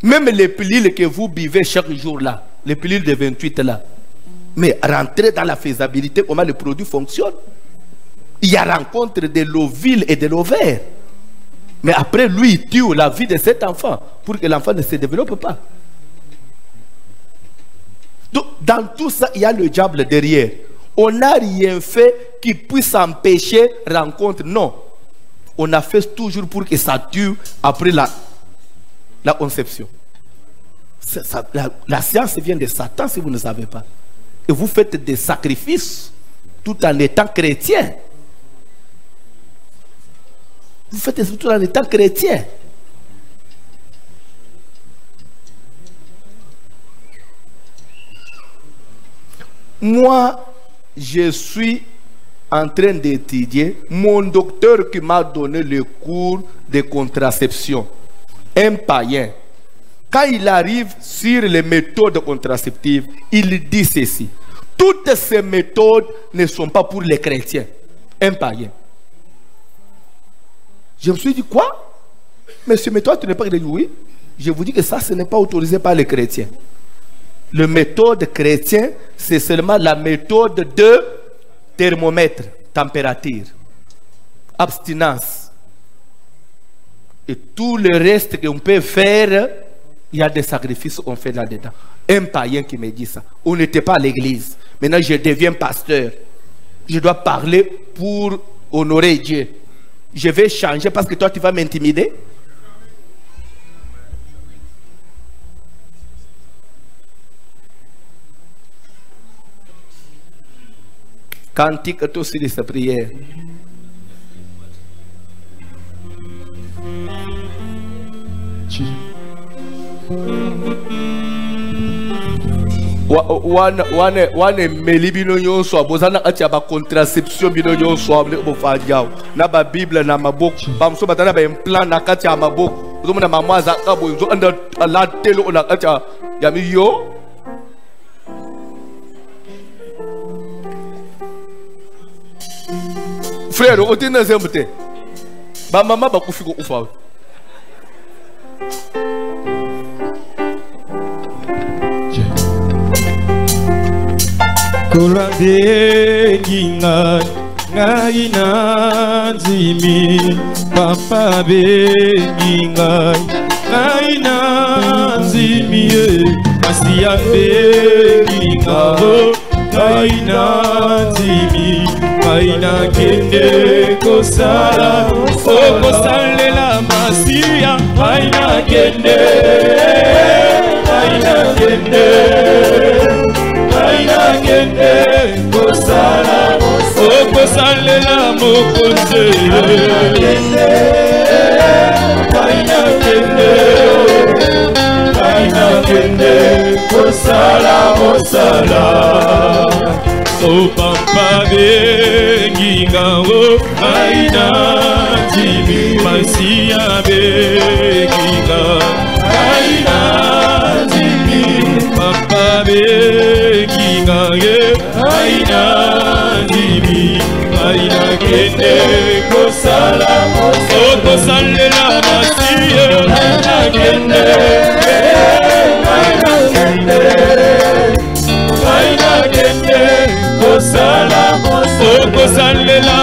Même les pilules que vous buvez chaque jour là, les pilules de 28 là, mais rentrer dans la faisabilité, comment le produit fonctionne. Il y a rencontre de l'ovule et de l'ovaire. Mais après, lui, il tue la vie de cet enfant pour que l'enfant ne se développe pas. Donc, dans tout ça, il y a le diable derrière. On n'a rien fait qui puisse empêcher rencontre. Non. on a fait toujours pour que ça dure après la conception. La science vient de Satan si vous ne savez pas. Et vous faites des sacrifices tout en étant chrétien. Vous faites des sacrifices tout en étant chrétien. Moi, je suis en train d'étudier mon docteur qui m'a donné le cours de contraception, un païen. Quand il arrive sur les méthodes contraceptives, il dit ceci: toutes ces méthodes ne sont pas pour les chrétiens. Un païen. Je me suis dit, quoi? Monsieur, mais toi, tu n'es pas chrétien? Oui. Je vous dis que ça, ce n'est pas autorisé par les chrétiens. La méthode chrétienne, c'est seulement la méthode de thermomètre, température, abstinence. Et tout le reste qu'on peut faire, il y a des sacrifices qu'on fait là-dedans. Un païen qui me dit ça. On n'était pas à l'église. Maintenant, je deviens pasteur. Je dois parler pour honorer Dieu. Je vais changer parce que toi, tu vas m'intimider. Cantique aussi de sa prière. Wane meli bino nyonso abozana kati ya ba contraception bino nyonso abule bofanja na ba bible na maboko ba mso batana ba implant na kati ya maboko uzomona mama za kabo nzo anda la telo na kati ya miyo. Frère, on tient dans un bouteille. Ba maman ba kufiko ufa. Kola benginga ngaina nzimi papa benginga ngaina nzimi asia benginga ngaina nzimi ngaina kende kosala kosalela masia ngaina kende ngaina kende ngaina kende kosala kosalela mokonze ngaina kende ngaina kende kosala mosala o papa benginga o ngaina nzimi masia benginga ngaina nzimi papa benginga ye ngaina nzimi ngaina kende kosala kosalela masia ngaina kende ngaina kende ngaina kende kosala kosalela